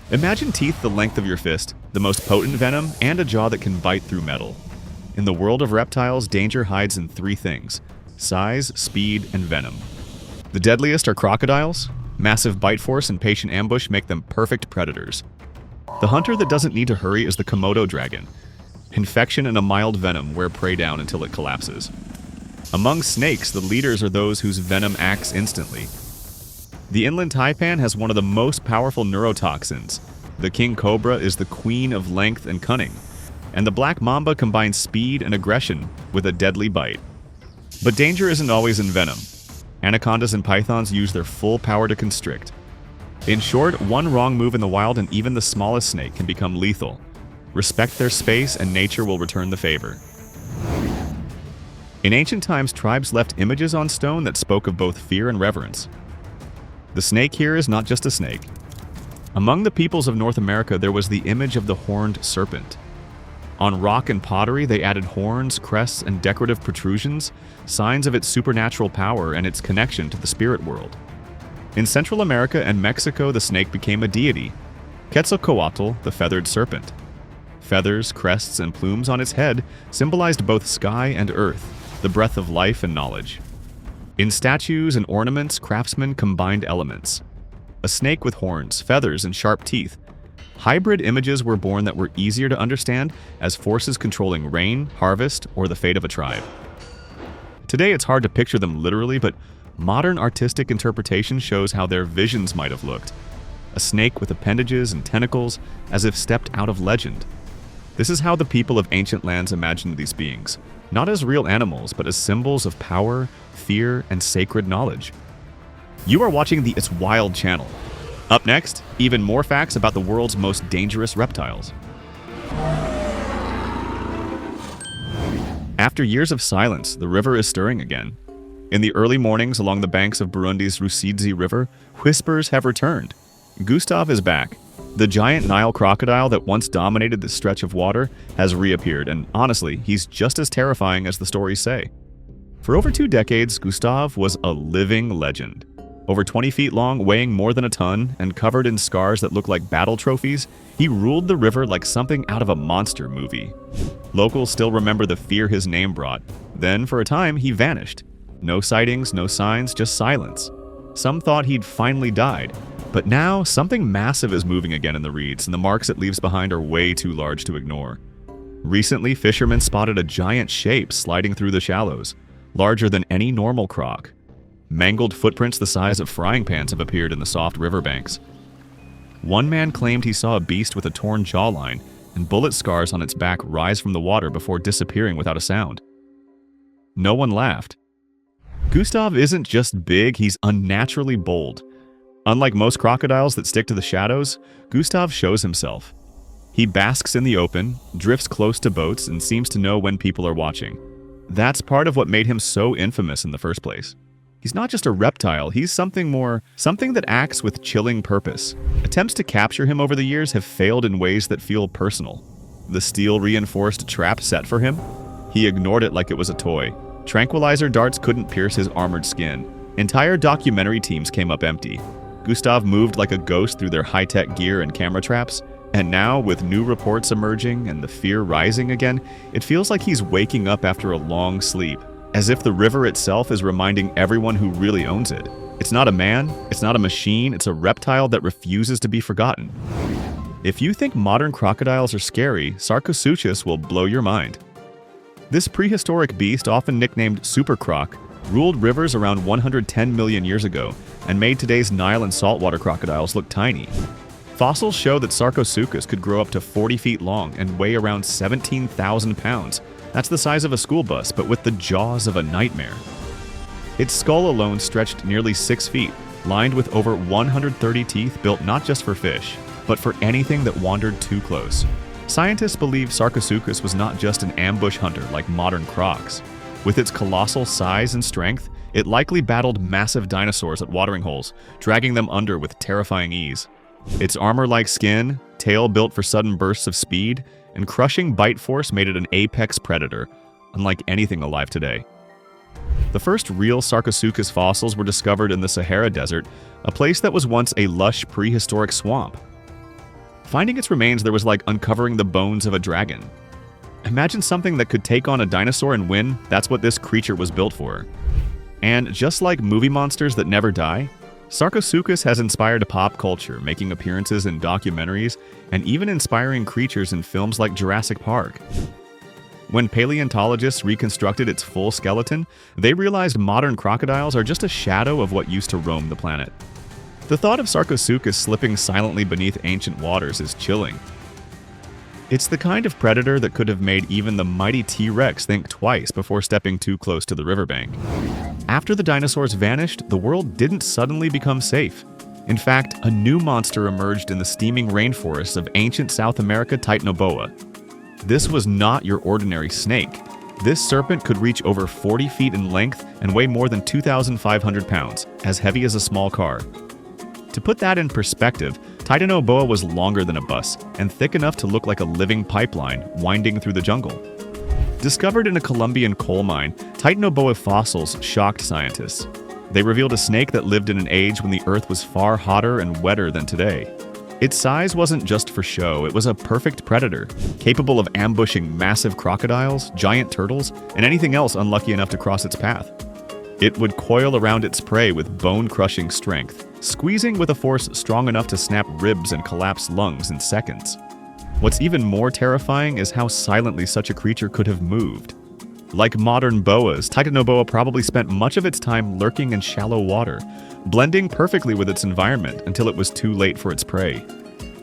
Imagine teeth the length of your fist, the most potent venom, and a jaw that can bite through metal. In the world of reptiles, danger hides in three things: size, speed, and venom. The deadliest are crocodiles. Massive bite force and patient ambush make them perfect predators. The hunter that doesn't need to hurry is the Komodo dragon. Infection and a mild venom wear prey down until it collapses. Among snakes, the leaders are those whose venom acts instantly. The inland taipan has one of the most powerful neurotoxins. The king cobra is the queen of length and cunning. And the black mamba combines speed and aggression with a deadly bite. But danger isn't always in venom. Anacondas and pythons use their full power to constrict. In short, one wrong move in the wild and even the smallest snake can become lethal. Respect their space and nature will return the favor. In ancient times, tribes left images on stone that spoke of both fear and reverence. The snake here is not just a snake. Among the peoples of North America, there was the image of the horned serpent. On rock and pottery, they added horns, crests, and decorative protrusions, signs of its supernatural power and its connection to the spirit world. In Central America and Mexico, the snake became a deity, Quetzalcoatl, the feathered serpent. Feathers, crests, and plumes on its head symbolized both sky and earth, the breath of life and knowledge. In statues and ornaments, craftsmen combined elements. A snake with horns, feathers, and sharp teeth. Hybrid images were born that were easier to understand as forces controlling rain, harvest, or the fate of a tribe. Today it's hard to picture them literally, but modern artistic interpretation shows how their visions might have looked. A snake with appendages and tentacles, as if stepped out of legend. This is how the people of ancient lands imagined these beings, not as real animals, but as symbols of power, fear, and sacred knowledge. You are watching the It's Wild channel. Up next, even more facts about the world's most dangerous reptiles. After years of silence, the river is stirring again. In the early mornings along the banks of Burundi's Rusizi River, whispers have returned. Gustav is back. The giant Nile crocodile that once dominated this stretch of water has reappeared, and honestly, he's just as terrifying as the stories say. For over 2 decades, Gustav was a living legend. Over 20 feet long, weighing more than a ton, and covered in scars that look like battle trophies, he ruled the river like something out of a monster movie. Locals still remember the fear his name brought. Then, for a time, he vanished. No sightings, no signs, just silence. Some thought he'd finally died. But now, something massive is moving again in the reeds, and the marks it leaves behind are way too large to ignore. Recently, fishermen spotted a giant shape sliding through the shallows, larger than any normal croc. Mangled footprints the size of frying pans have appeared in the soft riverbanks. One man claimed he saw a beast with a torn jawline and bullet scars on its back rise from the water before disappearing without a sound. No one laughed. Gustav isn't just big, he's unnaturally bold. Unlike most crocodiles that stick to the shadows, Gustav shows himself. He basks in the open, drifts close to boats, and seems to know when people are watching. That's part of what made him so infamous in the first place. He's not just a reptile, he's something more, something that acts with chilling purpose. Attempts to capture him over the years have failed in ways that feel personal. The steel-reinforced trap set for him? He ignored it like it was a toy. Tranquilizer darts couldn't pierce his armored skin. Entire documentary teams came up empty. Gustav moved like a ghost through their high-tech gear and camera traps, and now, with new reports emerging and the fear rising again, it feels like he's waking up after a long sleep. As if the river itself is reminding everyone who really owns it. It's not a man, it's not a machine, it's a reptile that refuses to be forgotten. If you think modern crocodiles are scary, Sarcosuchus will blow your mind. This prehistoric beast, often nicknamed Super Croc, ruled rivers around 110 million years ago and made today's Nile and saltwater crocodiles look tiny. Fossils show that Sarcosuchus could grow up to 40 feet long and weigh around 17,000 pounds. That's the size of a school bus, but with the jaws of a nightmare. Its skull alone stretched nearly 6 feet, lined with over 130 teeth built not just for fish, but for anything that wandered too close. Scientists believe Sarcosuchus was not just an ambush hunter like modern crocs. With its colossal size and strength, it likely battled massive dinosaurs at watering holes, dragging them under with terrifying ease. Its armor-like skin, tail built for sudden bursts of speed, and crushing bite force made it an apex predator, unlike anything alive today. The first real Sarcosuchus fossils were discovered in the Sahara Desert, a place that was once a lush prehistoric swamp. Finding its remains, there was like uncovering the bones of a dragon. Imagine something that could take on a dinosaur and win. That's what this creature was built for. And just like movie monsters that never die, Sarcosuchus has inspired pop culture, making appearances in documentaries and even inspiring creatures in films like Jurassic Park. When paleontologists reconstructed its full skeleton, they realized modern crocodiles are just a shadow of what used to roam the planet. The thought of Sarcosuchus slipping silently beneath ancient waters is chilling. It's the kind of predator that could have made even the mighty T-Rex think twice before stepping too close to the riverbank. After the dinosaurs vanished, the world didn't suddenly become safe. In fact, a new monster emerged in the steaming rainforests of ancient South America, Titanoboa. This was not your ordinary snake. This serpent could reach over 40 feet in length and weigh more than 2,500 pounds, as heavy as a small car. To put that in perspective, Titanoboa was longer than a bus and thick enough to look like a living pipeline winding through the jungle. Discovered in a Colombian coal mine, Titanoboa fossils shocked scientists. They revealed a snake that lived in an age when the Earth was far hotter and wetter than today. Its size wasn't just for show, it was a perfect predator, capable of ambushing massive crocodiles, giant turtles, and anything else unlucky enough to cross its path. It would coil around its prey with bone-crushing strength, squeezing with a force strong enough to snap ribs and collapse lungs in seconds. What's even more terrifying is how silently such a creature could have moved. Like modern boas, Titanoboa probably spent much of its time lurking in shallow water, blending perfectly with its environment until it was too late for its prey.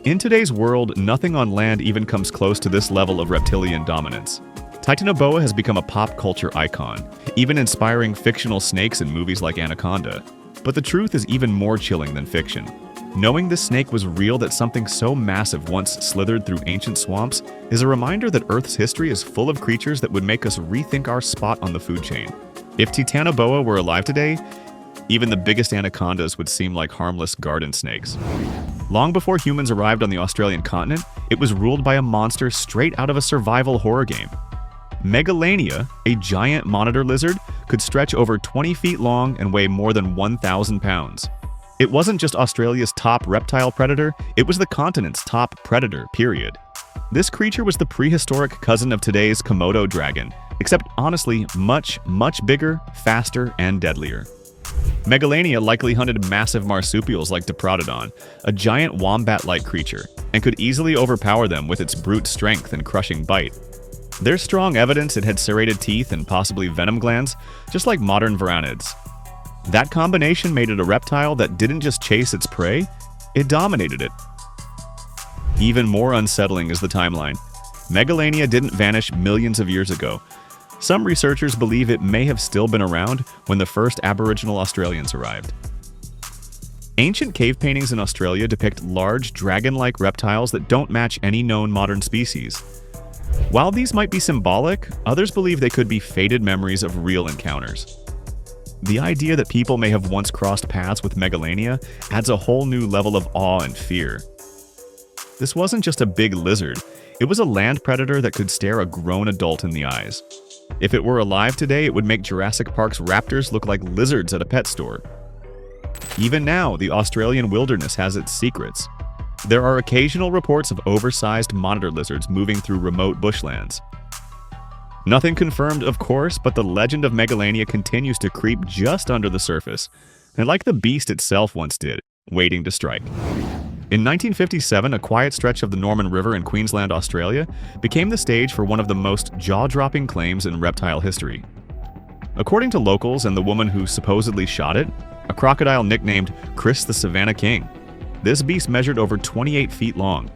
In today's world, nothing on land even comes close to this level of reptilian dominance. Titanoboa has become a pop culture icon, even inspiring fictional snakes in movies like Anaconda. But the truth is even more chilling than fiction. Knowing this snake was real, that something so massive once slithered through ancient swamps, is a reminder that Earth's history is full of creatures that would make us rethink our spot on the food chain. If Titanoboa were alive today, even the biggest anacondas would seem like harmless garden snakes. Long before humans arrived on the Australian continent, it was ruled by a monster straight out of a survival horror game. Megalania, a giant monitor lizard, could stretch over 20 feet long and weigh more than 1,000 pounds. It wasn't just Australia's top reptile predator, it was the continent's top predator, period. This creature was the prehistoric cousin of today's Komodo dragon, except honestly much, much bigger, faster, and deadlier. Megalania likely hunted massive marsupials like Diprotodon, a giant wombat-like creature, and could easily overpower them with its brute strength and crushing bite. There's strong evidence it had serrated teeth and possibly venom glands, just like modern varanids. That combination made it a reptile that didn't just chase its prey, it dominated it. Even more unsettling is the timeline. Megalania didn't vanish millions of years ago. Some researchers believe it may have still been around when the first Aboriginal Australians arrived. Ancient cave paintings in Australia depict large, dragon-like reptiles that don't match any known modern species. While these might be symbolic, others believe they could be faded memories of real encounters. The idea that people may have once crossed paths with Megalania adds a whole new level of awe and fear. This wasn't just a big lizard, it was a land predator that could stare a grown adult in the eyes. If it were alive today, it would make Jurassic Park's raptors look like lizards at a pet store. Even now, the Australian wilderness has its secrets. There are occasional reports of oversized monitor lizards moving through remote bushlands. Nothing confirmed, of course, but the legend of Megalania continues to creep just under the surface, and like the beast itself once did, waiting to strike. In 1957, a quiet stretch of the Norman River in Queensland, Australia, became the stage for one of the most jaw-dropping claims in reptile history. According to locals and the woman who supposedly shot it, a crocodile nicknamed Chris the Savannah King. This beast measured over 28 feet long.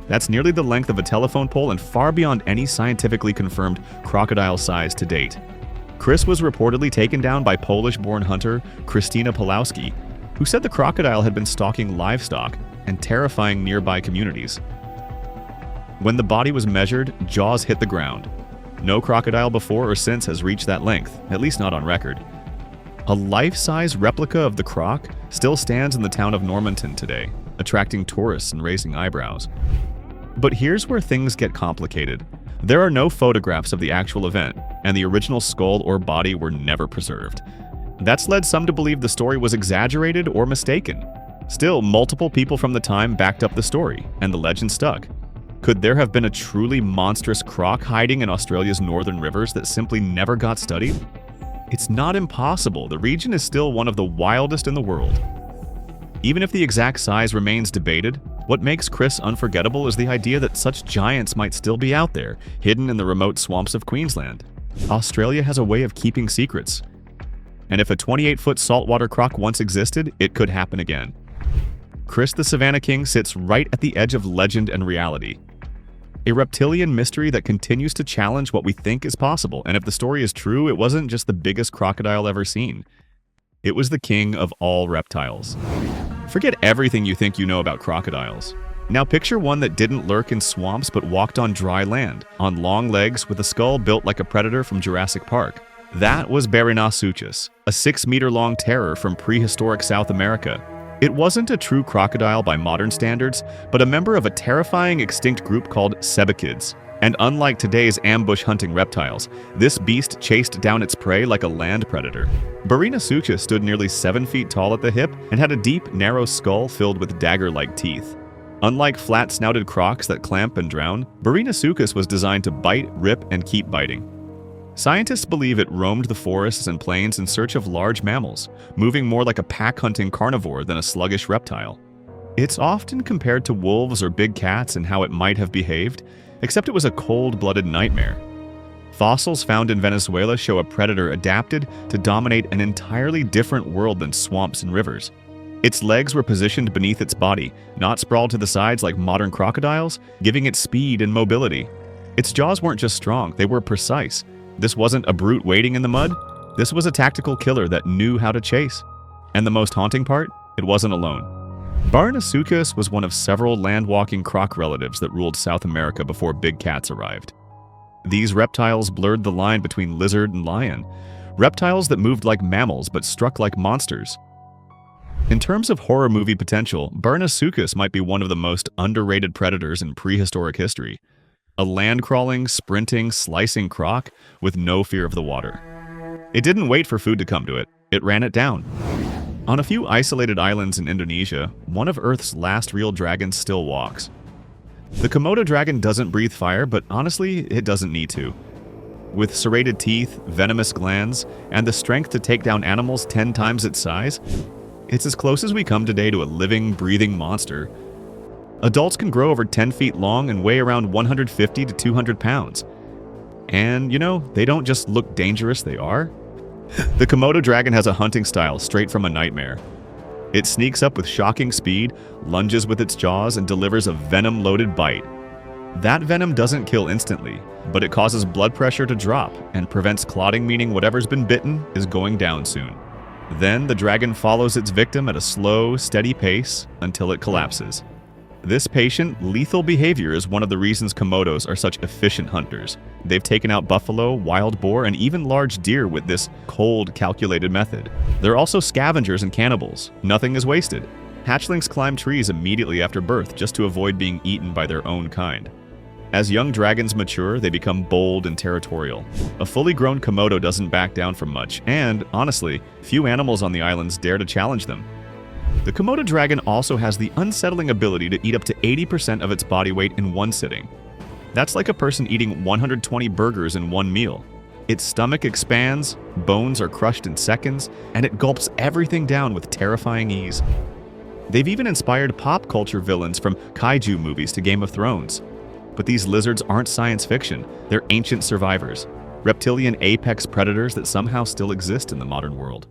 That's nearly the length of a telephone pole and far beyond any scientifically confirmed crocodile size to date. Chris was reportedly taken down by Polish-born hunter Krystyna Pawlowski, who said the crocodile had been stalking livestock and terrifying nearby communities. When the body was measured, jaws hit the ground. No crocodile before or since has reached that length, at least not on record. A life-size replica of the croc still stands in the town of Normanton today, attracting tourists and raising eyebrows. But here's where things get complicated. There are no photographs of the actual event, and the original skull or body were never preserved. That's led some to believe the story was exaggerated or mistaken. Still, multiple people from the time backed up the story, and the legend stuck. Could there have been a truly monstrous croc hiding in Australia's northern rivers that simply never got studied? It's not impossible. The region is still one of the wildest in the world. Even if the exact size remains debated, what makes Chris unforgettable is the idea that such giants might still be out there, hidden in the remote swamps of Queensland. Australia has a way of keeping secrets. And if a 28-foot saltwater croc once existed, it could happen again. Chris the Savannah King sits right at the edge of legend and reality. A reptilian mystery that continues to challenge what we think is possible, and if the story is true, it wasn't just the biggest crocodile ever seen. It was the king of all reptiles. Forget everything you think you know about crocodiles. Now picture one that didn't lurk in swamps but walked on dry land, on long legs with a skull built like a predator from Jurassic Park. That was Rarest, a 6-meter-long terror from prehistoric South America. It wasn't a true crocodile by modern standards, but a member of a terrifying extinct group called cebichids. And unlike today's ambush-hunting reptiles, this beast chased down its prey like a land predator. Rarest stood nearly 7 feet tall at the hip and had a deep, narrow skull filled with dagger-like teeth. Unlike flat-snouted crocs that clamp and drown, Rarest was designed to bite, rip, and keep biting. Scientists believe it roamed the forests and plains in search of large mammals, moving more like a pack-hunting carnivore than a sluggish reptile. It's often compared to wolves or big cats in how it might have behaved, except it was a cold-blooded nightmare. Fossils found in Venezuela show a predator adapted to dominate an entirely different world than swamps and rivers. Its legs were positioned beneath its body, not sprawled to the sides like modern crocodiles, giving it speed and mobility. Its jaws weren't just strong, they were precise. This wasn't a brute waiting in the mud. This was a tactical killer that knew how to chase. And the most haunting part? It wasn't alone. Rarest was one of several land-walking croc relatives that ruled South America before big cats arrived. These reptiles blurred the line between lizard and lion, reptiles that moved like mammals but struck like monsters. In terms of horror movie potential, Rarest might be one of the most underrated predators in prehistoric history. A land-crawling, sprinting, slicing croc with no fear of the water. It didn't wait for food to come to it, it ran it down. On a few isolated islands in Indonesia, one of Earth's last real dragons still walks. The Komodo dragon doesn't breathe fire, but honestly, it doesn't need to. With serrated teeth, venomous glands, and the strength to take down animals 10 times its size, it's as close as we come today to a living, breathing monster. Adults can grow over 10 feet long and weigh around 150 to 200 pounds. And, you know, they don't just look dangerous, they are. The Komodo dragon has a hunting style straight from a nightmare. It sneaks up with shocking speed, lunges with its jaws, and delivers a venom-loaded bite. That venom doesn't kill instantly, but it causes blood pressure to drop and prevents clotting, meaning whatever's been bitten is going down soon. Then the dragon follows its victim at a slow, steady pace until it collapses. This patient, lethal behavior is one of the reasons Komodos are such efficient hunters. They've taken out buffalo, wild boar, and even large deer with this cold, calculated method. They're also scavengers and cannibals. Nothing is wasted. Hatchlings climb trees immediately after birth just to avoid being eaten by their own kind. As young dragons mature, they become bold and territorial. A fully grown Komodo doesn't back down from much, and, honestly, few animals on the islands dare to challenge them. The Komodo dragon also has the unsettling ability to eat up to 80% of its body weight in one sitting. That's like a person eating 120 burgers in one meal. Its stomach expands, bones are crushed in seconds, and it gulps everything down with terrifying ease. They've even inspired pop culture villains from kaiju movies to Game of Thrones. But these lizards aren't science fiction, they're ancient survivors, reptilian apex predators that somehow still exist in the modern world.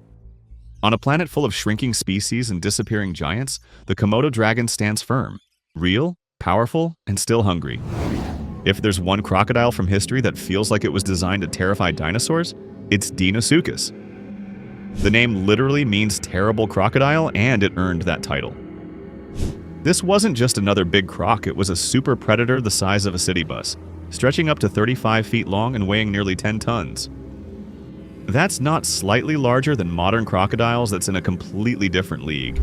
On a planet full of shrinking species and disappearing giants, the Komodo dragon stands firm, real, powerful, and still hungry. If there's one crocodile from history that feels like it was designed to terrify dinosaurs, it's Deinosuchus. The name literally means terrible crocodile, and it earned that title. This wasn't just another big croc, it was a super predator the size of a city bus, stretching up to 35 feet long and weighing nearly 10 tons. That's not slightly larger than modern crocodiles, that's in a completely different league.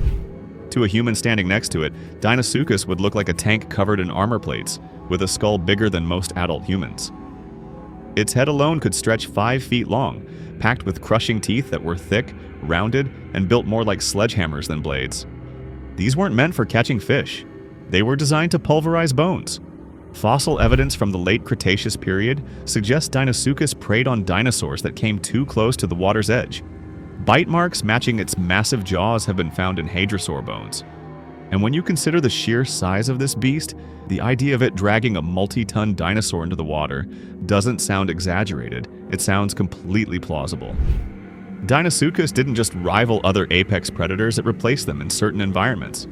To a human standing next to it, Deinosuchus would look like a tank covered in armor plates, with a skull bigger than most adult humans. Its head alone could stretch 5 feet long, packed with crushing teeth that were thick, rounded, and built more like sledgehammers than blades. These weren't meant for catching fish. They were designed to pulverize bones. Fossil evidence from the late Cretaceous period suggests Deinosuchus preyed on dinosaurs that came too close to the water's edge. Bite marks matching its massive jaws have been found in hadrosaur bones. And when you consider the sheer size of this beast, the idea of it dragging a multi-ton dinosaur into the water doesn't sound exaggerated. It sounds completely plausible. Deinosuchus didn't just rival other apex predators, it replaced them in certain environments.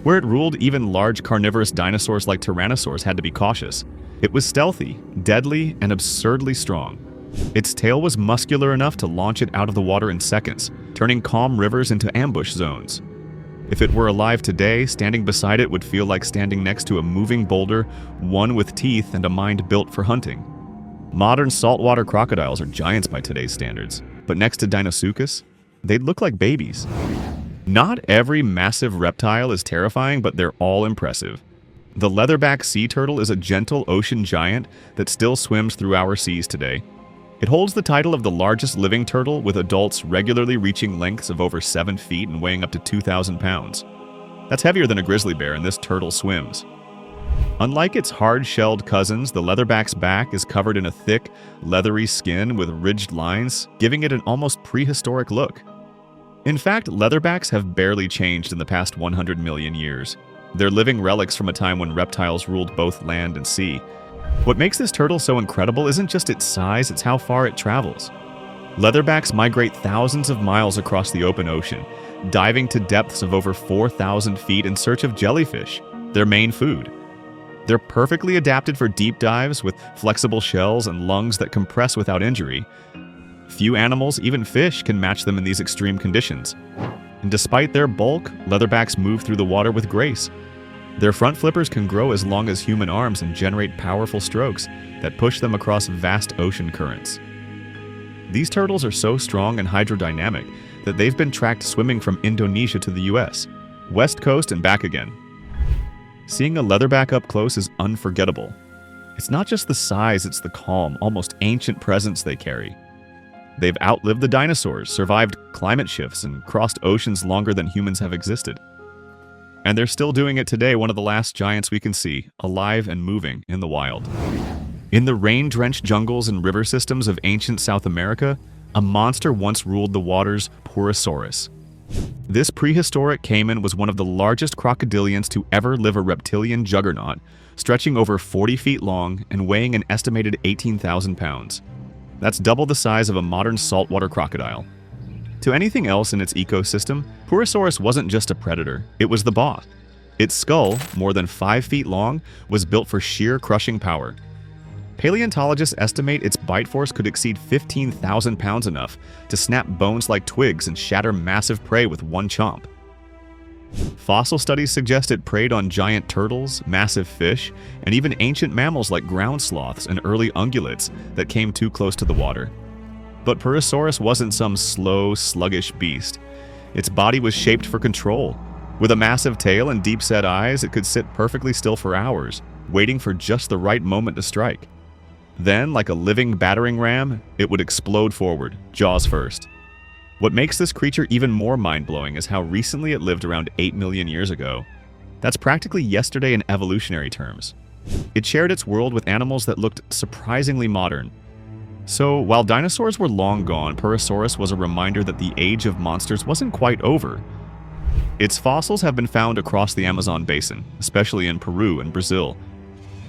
Where it ruled, even large carnivorous dinosaurs like tyrannosaurs had to be cautious. It was stealthy, deadly, and absurdly strong. Its tail was muscular enough to launch it out of the water in seconds, turning calm rivers into ambush zones. If it were alive today, standing beside it would feel like standing next to a moving boulder, one with teeth and a mind built for hunting. Modern saltwater crocodiles are giants by today's standards, but next to Deinosuchus, they'd look like babies. Not every massive reptile is terrifying, but they're all impressive. The leatherback sea turtle is a gentle ocean giant that still swims through our seas today. It holds the title of the largest living turtle, with adults regularly reaching lengths of over 7 feet and weighing up to 2,000 pounds. That's heavier than a grizzly bear, and this turtle swims. Unlike its hard-shelled cousins, the leatherback's back is covered in a thick, leathery skin with ridged lines, giving it an almost prehistoric look. In fact, leatherbacks have barely changed in the past 100 million years. They're living relics from a time when reptiles ruled both land and sea. What makes this turtle so incredible isn't just its size, it's how far it travels. Leatherbacks migrate thousands of miles across the open ocean, diving to depths of over 4,000 feet in search of jellyfish, their main food. They're perfectly adapted for deep dives with flexible shells and lungs that compress without injury. Few animals, even fish, can match them in these extreme conditions. And despite their bulk, leatherbacks move through the water with grace. Their front flippers can grow as long as human arms and generate powerful strokes that push them across vast ocean currents. These turtles are so strong and hydrodynamic that they've been tracked swimming from Indonesia to the US, West Coast and back again. Seeing a leatherback up close is unforgettable. It's not just the size, it's the calm, almost ancient presence they carry. They've outlived the dinosaurs, survived climate shifts, and crossed oceans longer than humans have existed. And they're still doing it today, one of the last giants we can see, alive and moving in the wild. In the rain-drenched jungles and river systems of ancient South America, a monster once ruled the waters, Purosaurus. This prehistoric caiman was one of the largest crocodilians to ever live, a reptilian juggernaut, stretching over 40 feet long and weighing an estimated 18,000 pounds. That's double the size of a modern saltwater crocodile. To anything else in its ecosystem, Purosaurus wasn't just a predator, it was the boss. Its skull, more than 5 feet long, was built for sheer crushing power. Paleontologists estimate its bite force could exceed 15,000 pounds, enough to snap bones like twigs and shatter massive prey with one chomp. Fossil studies suggest it preyed on giant turtles, massive fish, and even ancient mammals like ground sloths and early ungulates that came too close to the water. But Purosaurus wasn't some slow, sluggish beast. Its body was shaped for control. With a massive tail and deep-set eyes, it could sit perfectly still for hours, waiting for just the right moment to strike. Then, like a living battering ram, it would explode forward, jaws first. What makes this creature even more mind-blowing is how recently it lived, around 8 million years ago. That's practically yesterday in evolutionary terms. It shared its world with animals that looked surprisingly modern. So, while dinosaurs were long gone, Purosaurus was a reminder that the age of monsters wasn't quite over. Its fossils have been found across the Amazon basin, especially in Peru and Brazil,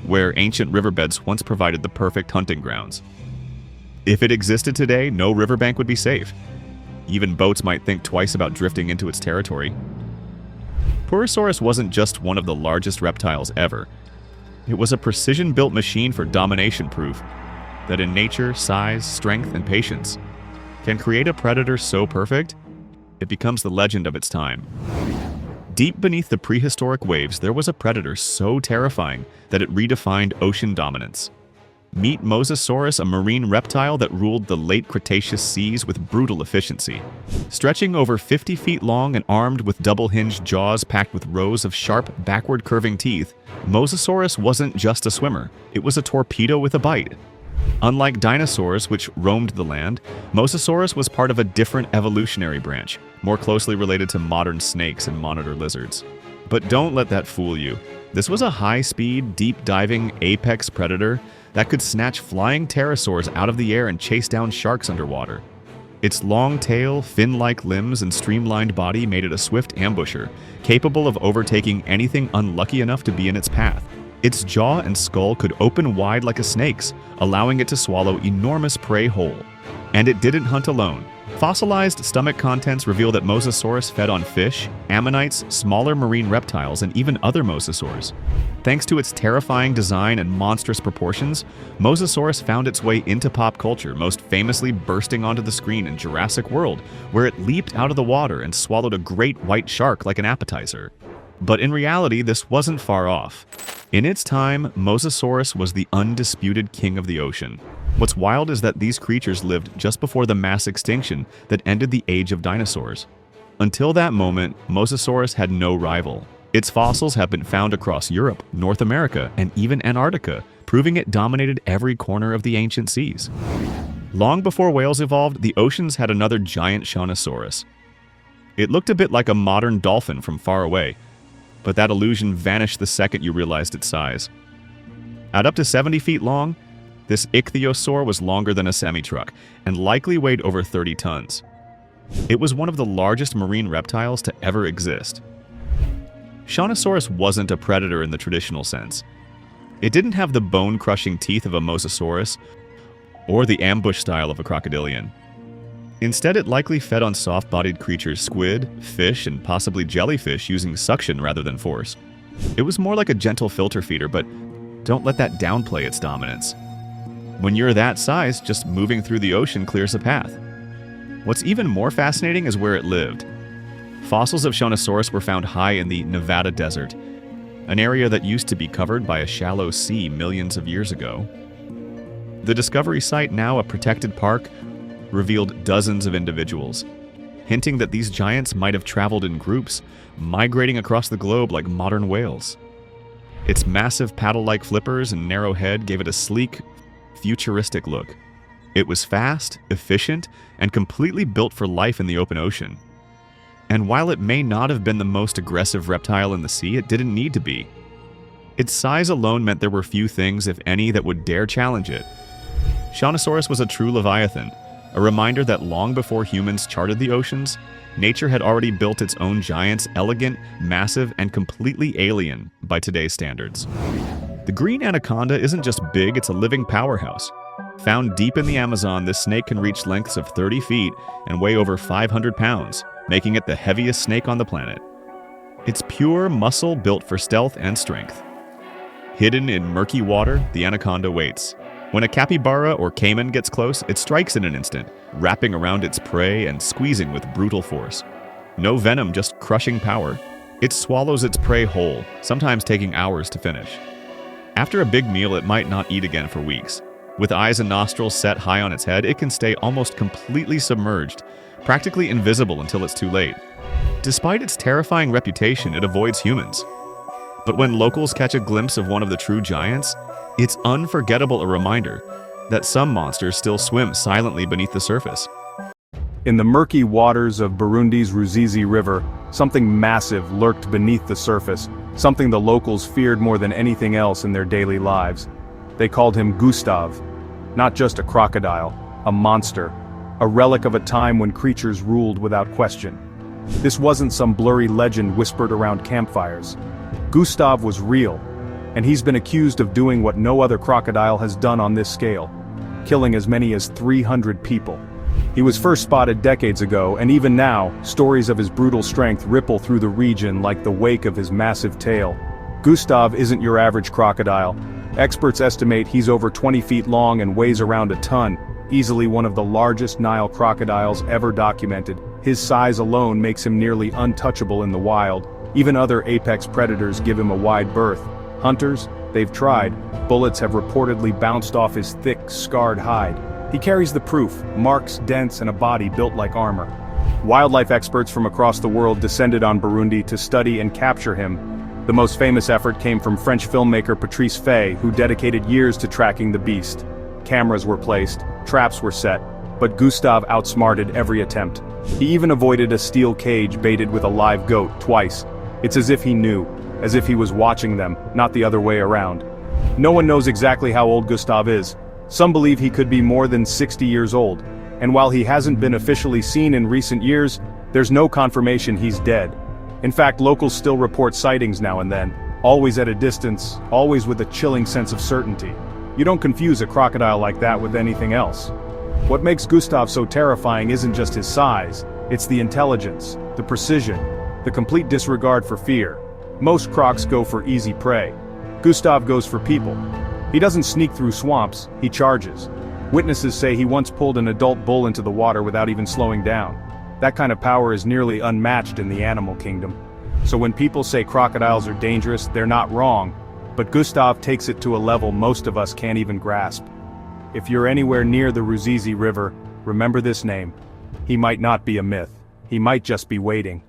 where ancient riverbeds once provided the perfect hunting grounds. If it existed today, no riverbank would be safe. Even boats might think twice about drifting into its territory. Purosaurus wasn't just one of the largest reptiles ever. It was a precision-built machine for domination, proof that in nature, size, strength, and patience can create a predator so perfect, it becomes the legend of its time. Deep beneath the prehistoric waves, there was a predator so terrifying that it redefined ocean dominance. Meet Mosasaurus, a marine reptile that ruled the late Cretaceous seas with brutal efficiency. Stretching over 50 feet long and armed with double-hinged jaws packed with rows of sharp, backward-curving teeth, Mosasaurus wasn't just a swimmer, it was a torpedo with a bite. Unlike dinosaurs, which roamed the land, Mosasaurus was part of a different evolutionary branch, more closely related to modern snakes and monitor lizards. But don't let that fool you. This was a high-speed, deep-diving apex predator that could snatch flying pterosaurs out of the air and chase down sharks underwater. Its long tail, fin-like limbs, and streamlined body made it a swift ambusher, capable of overtaking anything unlucky enough to be in its path. Its jaw and skull could open wide like a snake's, allowing it to swallow enormous prey whole. And it didn't hunt alone. Fossilized stomach contents reveal that Mosasaurus fed on fish, ammonites, smaller marine reptiles, and even other mosasaurs. Thanks to its terrifying design and monstrous proportions, Mosasaurus found its way into pop culture, most famously bursting onto the screen in Jurassic World, where it leaped out of the water and swallowed a great white shark like an appetizer. But in reality, this wasn't far off. In its time, Mosasaurus was the undisputed king of the ocean. What's wild is that these creatures lived just before the mass extinction that ended the age of dinosaurs. Until that moment, Mosasaurus had no rival. Its fossils have been found across Europe, North America, and even Antarctica, proving it dominated every corner of the ancient seas. Long before whales evolved, the oceans had another giant Shawnosaurus. It looked a bit like a modern dolphin from far away, but that illusion vanished the second you realized its size. At up to 70 feet long, this ichthyosaur was longer than a semi-truck and likely weighed over 30 tons. It was one of the largest marine reptiles to ever exist. Shawnosaurus wasn't a predator in the traditional sense. It didn't have the bone-crushing teeth of a Mosasaurus or the ambush style of a crocodilian. Instead, it likely fed on soft-bodied creatures, squid, fish, and possibly jellyfish using suction rather than force. It was more like a gentle filter feeder, but don't let that downplay its dominance. When you're that size, just moving through the ocean clears a path. What's even more fascinating is where it lived. Fossils of Shawnosaurus were found high in the Nevada desert, an area that used to be covered by a shallow sea millions of years ago. The discovery site, now a protected park, revealed dozens of individuals, hinting that these giants might have traveled in groups, migrating across the globe like modern whales. Its massive paddle-like flippers and narrow head gave it a sleek, futuristic look. It was fast, efficient, and completely built for life in the open ocean. And while it may not have been the most aggressive reptile in the sea, it didn't need to be. Its size alone meant there were few things, if any, that would dare challenge it. Shawnosaurus was a true leviathan, a reminder that long before humans charted the oceans, nature had already built its own giants, elegant, massive, and completely alien by today's standards. The green anaconda isn't just big, it's a living powerhouse. Found deep in the Amazon, this snake can reach lengths of 30 feet and weigh over 500 pounds, making it the heaviest snake on the planet. It's pure muscle built for stealth and strength. Hidden in murky water, the anaconda waits. When a capybara or caiman gets close, it strikes in an instant, wrapping around its prey and squeezing with brutal force. No venom, just crushing power. It swallows its prey whole, sometimes taking hours to finish. After a big meal, it might not eat again for weeks. With eyes and nostrils set high on its head, it can stay almost completely submerged, practically invisible until it's too late. Despite its terrifying reputation, it avoids humans. But when locals catch a glimpse of one of the true giants, it's unforgettable a reminder that some monsters still swim silently beneath the surface. In the murky waters of Burundi's Ruzizi River, something massive lurked beneath the surface, something the locals feared more than anything else in their daily lives. They called him Gustav. Not just a crocodile, a monster, a relic of a time when creatures ruled without question. This wasn't some blurry legend whispered around campfires. Gustav was real, and he's been accused of doing what no other crocodile has done on this scale, killing as many as 300 people. He was first spotted decades ago, and even now, stories of his brutal strength ripple through the region like the wake of his massive tail. Gustav isn't your average crocodile. Experts estimate he's over 20 feet long and weighs around a ton, easily one of the largest Nile crocodiles ever documented. His size alone makes him nearly untouchable in the wild. Even other apex predators give him a wide berth. Hunters, they've tried. Bullets have reportedly bounced off his thick, scarred hide. He carries the proof, marks, dents, and a body built like armor. Wildlife experts from across the world descended on Burundi to study and capture him. The most famous effort came from French filmmaker Patrice Fay, who dedicated years to tracking the beast. Cameras were placed, traps were set, but Gustav outsmarted every attempt. He even avoided a steel cage baited with a live goat twice. It's as if he knew, as if he was watching them, not the other way around. No one knows exactly how old Gustav is. Some believe he could be more than 60 years old, and while he hasn't been officially seen in recent years, there's no confirmation he's dead. In fact, locals still report sightings now and then, always at a distance, always with a chilling sense of certainty. You don't confuse a crocodile like that with anything else. What makes Gustav so terrifying isn't just his size, it's the intelligence, the precision, the complete disregard for fear. Most crocs go for easy prey. Gustav goes for people. He doesn't sneak through swamps, he charges. Witnesses say he once pulled an adult bull into the water without even slowing down. That kind of power is nearly unmatched in the animal kingdom. So when people say crocodiles are dangerous, they're not wrong, but Gustav takes it to a level most of us can't even grasp. If you're anywhere near the Ruzizi River, remember this name. He might not be a myth. He might just be waiting.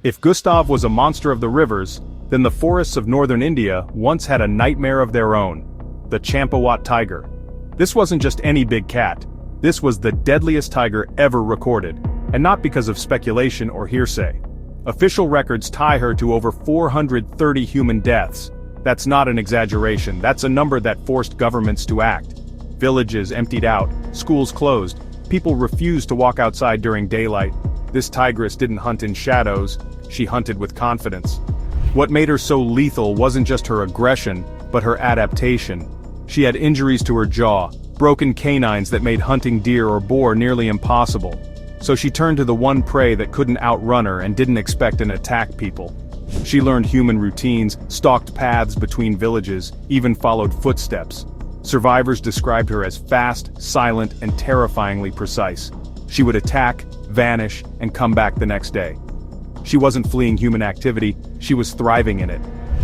If Gustav was a monster of the rivers, then the forests of northern India once had a nightmare of their own, the Champawat tiger. This wasn't just any big cat. This was the deadliest tiger ever recorded, and not because of speculation or hearsay. Official records tie her to over 430 human deaths. That's not an exaggeration, that's a number that forced governments to act. Villages emptied out, schools closed, people refused to walk outside during daylight. This tigress didn't hunt in shadows, she hunted with confidence. What made her so lethal wasn't just her aggression, but her adaptation. She had injuries to her jaw, broken canines that made hunting deer or boar nearly impossible. So she turned to the one prey that couldn't outrun her and didn't expect and attack people. She learned human routines, stalked paths between villages, even followed footsteps. Survivors described her as fast, silent, and terrifyingly precise. She would attack, vanish, and come back the next day. She wasn't fleeing human activity, she was thriving in it.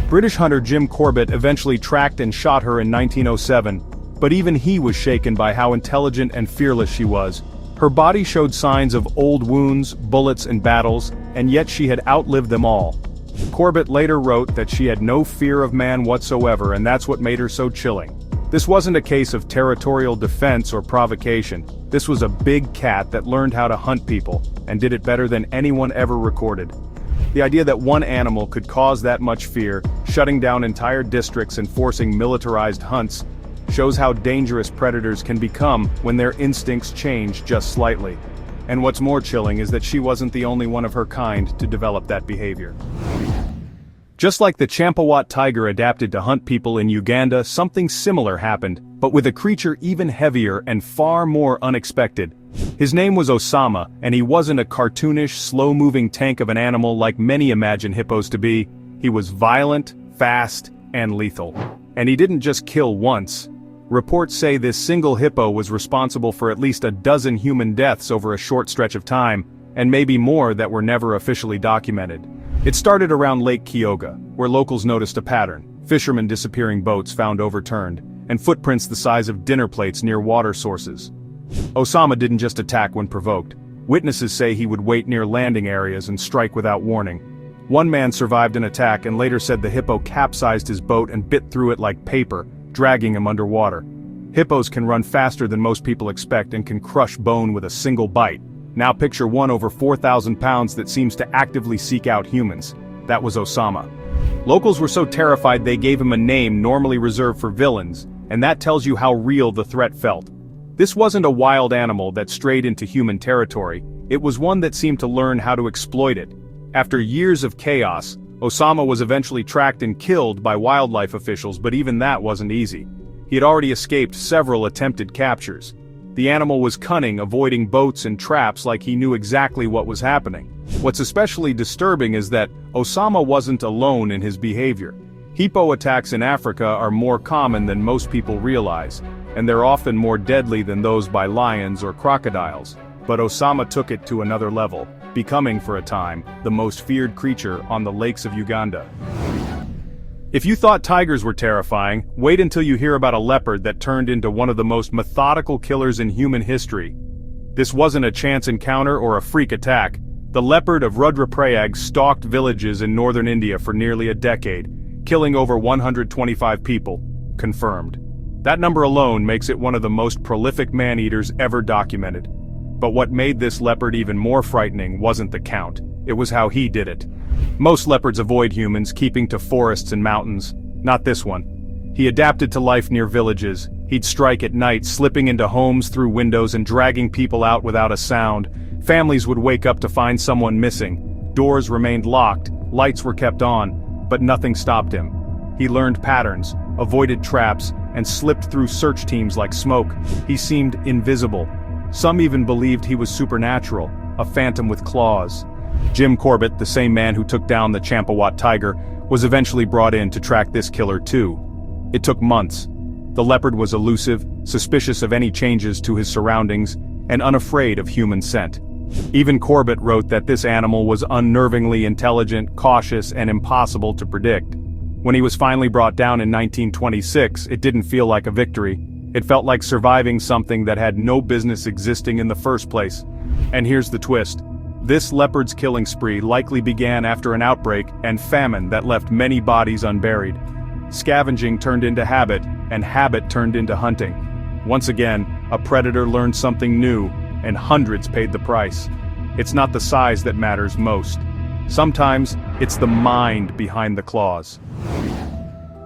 British hunter Jim Corbett eventually tracked and shot her in 1907, but even he was shaken by how intelligent and fearless she was. Her body showed signs of old wounds, bullets, and battles, and yet she had outlived them all. Corbett later wrote that she had no fear of man whatsoever, and that's what made her so chilling. This wasn't a case of territorial defense or provocation. This was a big cat that learned how to hunt people, and did it better than anyone ever recorded. The idea that one animal could cause that much fear, shutting down entire districts and forcing militarized hunts, shows how dangerous predators can become when their instincts change just slightly. And what's more chilling is that she wasn't the only one of her kind to develop that behavior. Just like the Champawat tiger adapted to hunt people in Uganda, something similar happened, but with a creature even heavier and far more unexpected. His name was Osama, and he wasn't a cartoonish, slow-moving tank of an animal like many imagine hippos to be. He was violent, fast, and lethal. And he didn't just kill once. Reports say this single hippo was responsible for at least a dozen human deaths over a short stretch of time, and maybe more that were never officially documented. It started around Lake Kyoga, where locals noticed a pattern: fishermen disappearing boats found overturned, and footprints the size of dinner plates near water sources. Osama didn't just attack when provoked. Witnesses say he would wait near landing areas and strike without warning. One man survived an attack and later said the hippo capsized his boat and bit through it like paper, dragging him underwater. Hippos can run faster than most people expect and can crush bone with a single bite. Now picture one over 4,000 pounds that seems to actively seek out humans. That was Osama. Locals were so terrified they gave him a name normally reserved for villains, and that tells you how real the threat felt. This wasn't a wild animal that strayed into human territory, it was one that seemed to learn how to exploit it. After years of chaos, Osama was eventually tracked and killed by wildlife officials, but even that wasn't easy. He had already escaped several attempted captures. The animal was cunning, avoiding boats and traps like he knew exactly what was happening. What's especially disturbing is that Osama wasn't alone in his behavior. Hippo attacks in Africa are more common than most people realize, and they're often more deadly than those by lions or crocodiles. But Osama took it to another level, becoming, for a time, the most feared creature on the lakes of Uganda. If you thought tigers were terrifying, wait until you hear about a leopard that turned into one of the most methodical killers in human history. This wasn't a chance encounter or a freak attack. The leopard of Rudraprayag stalked villages in northern India for nearly a decade, killing over 125 people, confirmed. That number alone makes it one of the most prolific man-eaters ever documented. But what made this leopard even more frightening wasn't the count, it was how he did it. Most leopards avoid humans, keeping to forests and mountains. Not this one. He adapted to life near villages. He'd strike at night, slipping into homes through windows and dragging people out without a sound. Families would wake up to find someone missing. Doors remained locked, lights were kept on, but nothing stopped him. He learned patterns, avoided traps, and slipped through search teams like smoke. He seemed invisible. Some even believed he was supernatural, a phantom with claws. Jim Corbett, the same man who took down the Champawat tiger, was eventually brought in to track this killer too. It took months. The leopard was elusive, suspicious of any changes to his surroundings, and unafraid of human scent. Even Corbett wrote that this animal was unnervingly intelligent, cautious, and impossible to predict. When he was finally brought down in 1926, it didn't feel like a victory. It felt like surviving something that had no business existing in the first place. And here's the twist. This leopard's killing spree likely began after an outbreak and famine that left many bodies unburied. Scavenging turned into habit, and habit turned into hunting. Once again, a predator learned something new, and hundreds paid the price. It's not the size that matters most. Sometimes, it's the mind behind the claws.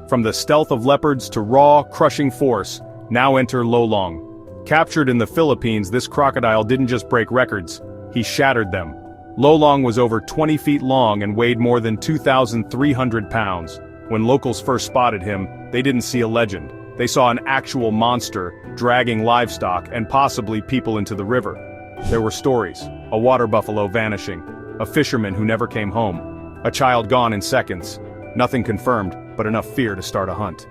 From the stealth of leopards to raw, crushing force, now enter Lolong. Captured in the Philippines, this crocodile didn't just break records, he shattered them. Lolong was over 20 feet long and weighed more than 2,300 pounds. When locals first spotted him, they didn't see a legend. They saw an actual monster, dragging livestock and possibly people into the river. There were stories: a water buffalo vanishing, a fisherman who never came home, a child gone in seconds. Nothing confirmed, but enough fear to start a hunt.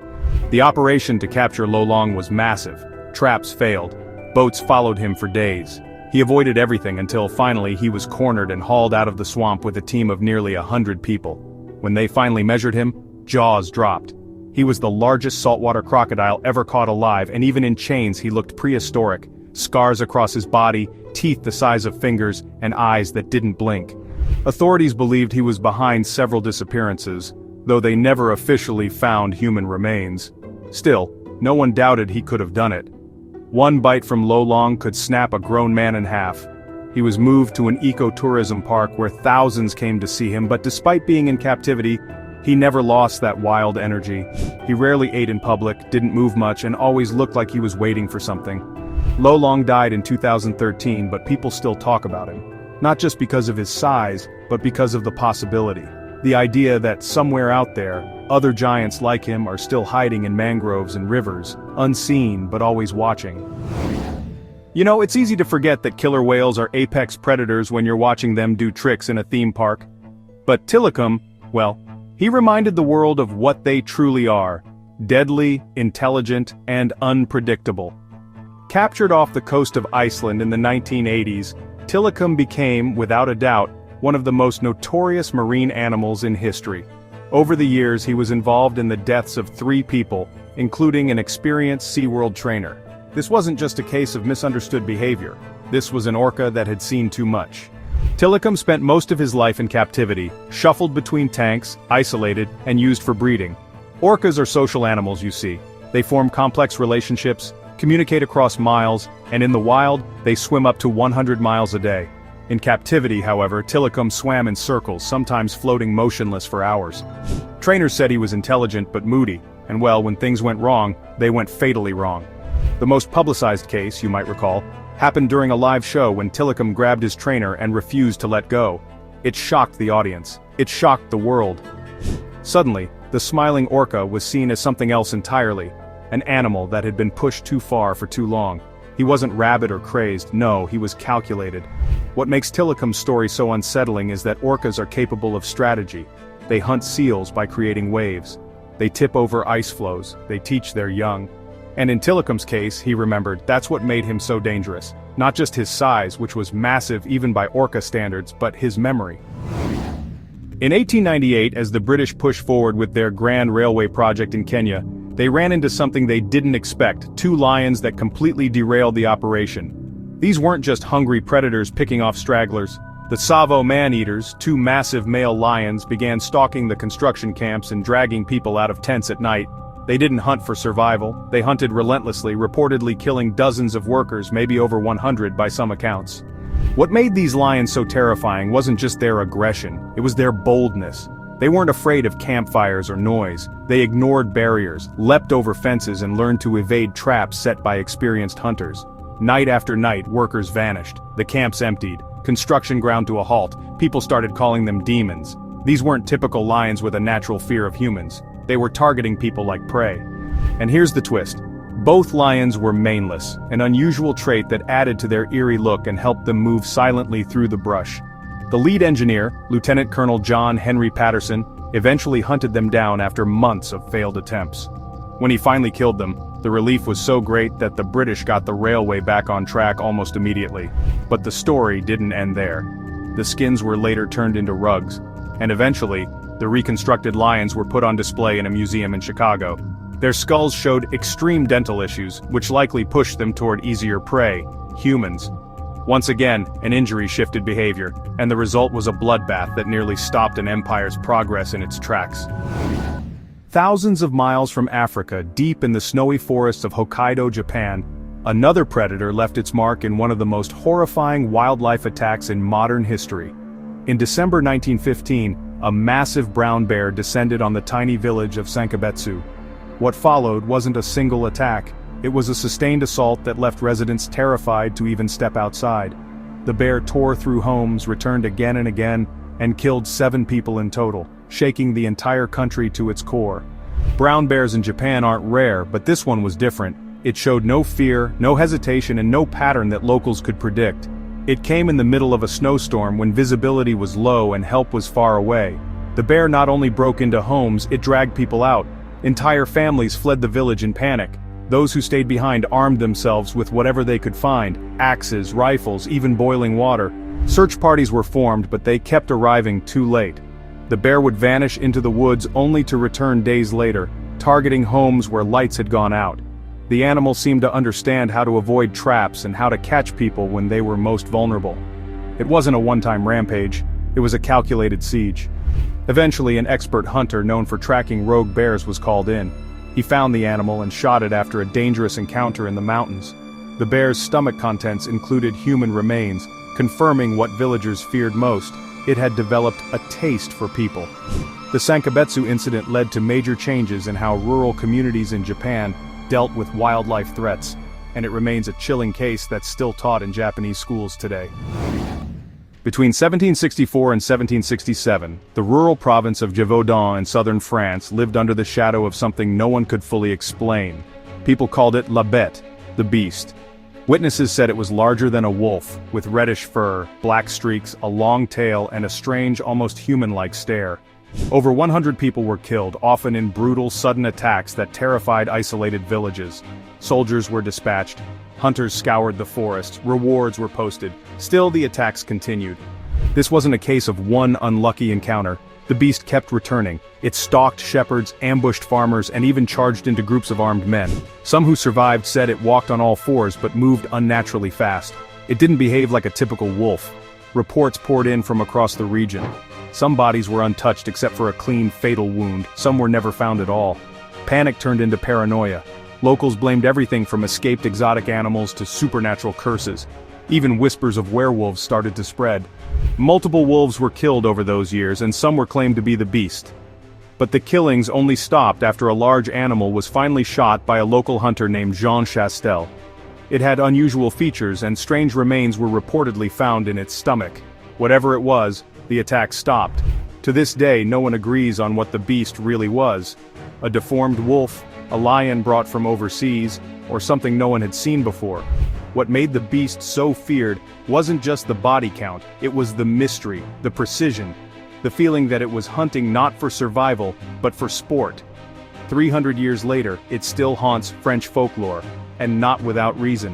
The operation to capture Lolong was massive. Traps failed. Boats followed him for days. He avoided everything until finally he was cornered and hauled out of the swamp with a team of nearly 100 people. When they finally measured him, jaws dropped. He was the largest saltwater crocodile ever caught alive, and even in chains he looked prehistoric. Scars across his body, teeth the size of fingers, and eyes that didn't blink. Authorities believed he was behind several disappearances, though they never officially found human remains. Still, no one doubted he could have done it. One bite from Lolong could snap a grown man in half. He was moved to an ecotourism park where thousands came to see him, but despite being in captivity, he never lost that wild energy. He rarely ate in public, didn't move much, and always looked like he was waiting for something. Lolong died in 2013, but people still talk about him. Not just because of his size, but because of the possibility. The idea that somewhere out there, other giants like him are still hiding in mangroves and rivers, unseen but always watching. You know, it's easy to forget that killer whales are apex predators when you're watching them do tricks in a theme park. But Tilikum, well, he reminded the world of what they truly are: deadly, intelligent, and unpredictable. Captured off the coast of Iceland in the 1980s, Tilikum became, without a doubt, one of the most notorious marine animals in history. Over the years, he was involved in the deaths of 3 people, including an experienced SeaWorld trainer. This wasn't just a case of misunderstood behavior. This was an orca that had seen too much. Tilikum spent most of his life in captivity, shuffled between tanks, isolated, and used for breeding. Orcas are social animals, you see. They form complex relationships, communicate across miles, and in the wild, they swim up to 100 miles a day. In captivity, however, Tilikum swam in circles, sometimes floating motionless for hours. Trainers said he was intelligent but moody, and well, when things went wrong, they went fatally wrong. The most publicized case, you might recall, happened during a live show when Tilikum grabbed his trainer and refused to let go. It shocked the audience. It shocked the world. Suddenly, the smiling orca was seen as something else entirely, an animal that had been pushed too far for too long. He wasn't rabid or crazed, no, he was calculated. What makes Tilikum's story so unsettling is that orcas are capable of strategy. They hunt seals by creating waves. They tip over ice floes, they teach their young. And in Tilikum's case, he remembered, that's what made him so dangerous. Not just his size, which was massive even by orca standards, but his memory. In 1898, as the British pushed forward with their Grand Railway project in Kenya, they ran into something they didn't expect: 2 lions that completely derailed the operation. These weren't just hungry predators picking off stragglers. The Tsavo man-eaters, 2 massive male lions, began stalking the construction camps and dragging people out of tents at night. They didn't hunt for survival, they hunted relentlessly, reportedly killing dozens of workers, maybe over 100 by some accounts. What made these lions so terrifying wasn't just their aggression, it was their boldness. They weren't afraid of campfires or noise. They ignored barriers, leapt over fences and learned to evade traps set by experienced hunters. Night after night, workers vanished. The camps emptied. Construction ground to a halt. People started calling them demons. These weren't typical lions with a natural fear of humans. They were targeting people like prey. And here's the twist. Both lions were maneless, an unusual trait that added to their eerie look and helped them move silently through the brush. The lead engineer, Lieutenant Colonel John Henry Patterson, eventually hunted them down after months of failed attempts. When he finally killed them, the relief was so great that the British got the railway back on track almost immediately. But the story didn't end there. The skins were later turned into rugs, and eventually, the reconstructed lions were put on display in a museum in Chicago. Their skulls showed extreme dental issues, which likely pushed them toward easier prey, humans. Once again, an injury shifted behavior, and the result was a bloodbath that nearly stopped an empire's progress in its tracks. Thousands of miles from Africa, deep in the snowy forests of Hokkaido, Japan, another predator left its mark in one of the most horrifying wildlife attacks in modern history. In December 1915, a massive brown bear descended on the tiny village of Sankabetsu. What followed wasn't a single attack. It was a sustained assault that left residents terrified to even step outside. The bear tore through homes, returned again and again, and killed 7 people in total, shaking the entire country to its core. Brown bears in Japan aren't rare, but this one was different. It showed no fear, no hesitation, and no pattern that locals could predict. It came in the middle of a snowstorm when visibility was low and help was far away. The bear not only broke into homes, it dragged people out. Entire families fled the village in panic. Those who stayed behind armed themselves with whatever they could find, axes, rifles, even boiling water. Search parties were formed, but they kept arriving too late. The bear would vanish into the woods only to return days later, targeting homes where lights had gone out. The animal seemed to understand how to avoid traps and how to catch people when they were most vulnerable. It wasn't a one-time rampage, it was a calculated siege. Eventually, an expert hunter known for tracking rogue bears was called in. He found the animal and shot it after a dangerous encounter in the mountains. The bear's stomach contents included human remains, confirming what villagers feared most. It had developed a taste for people. The Sankabetsu incident led to major changes in how rural communities in Japan dealt with wildlife threats, and it remains a chilling case that's still taught in Japanese schools today. Between 1764 and 1767, the rural province of Gévaudan in southern France lived under the shadow of something no one could fully explain. People called it la bête, the beast. Witnesses said it was larger than a wolf, with reddish fur, black streaks, a long tail, and a strange, almost human-like stare. Over 100 people were killed, often in brutal, sudden attacks that terrified isolated villages. Soldiers were dispatched. Hunters scoured the forests, rewards were posted. Still, the attacks continued. This wasn't a case of one unlucky encounter. The beast kept returning. It stalked shepherds, ambushed farmers, and even charged into groups of armed men. Some who survived said it walked on all fours but moved unnaturally fast. It didn't behave like a typical wolf. Reports poured in from across the region. Some bodies were untouched except for a clean, fatal wound. Some were never found at all. Panic turned into paranoia. Locals blamed everything from escaped exotic animals to supernatural curses. Even whispers of werewolves started to spread. Multiple wolves were killed over those years, and some were claimed to be the beast. But the killings only stopped after a large animal was finally shot by a local hunter named Jean Chastel. It had unusual features, and strange remains were reportedly found in its stomach. Whatever it was, the attack stopped. To this day, no one agrees on what the beast really was. A deformed wolf, a lion brought from overseas, or something no one had seen before. What made the beast so feared wasn't just the body count, it was the mystery, the precision, the feeling that it was hunting not for survival, but for sport. 300 years later, it still haunts French folklore, and not without reason.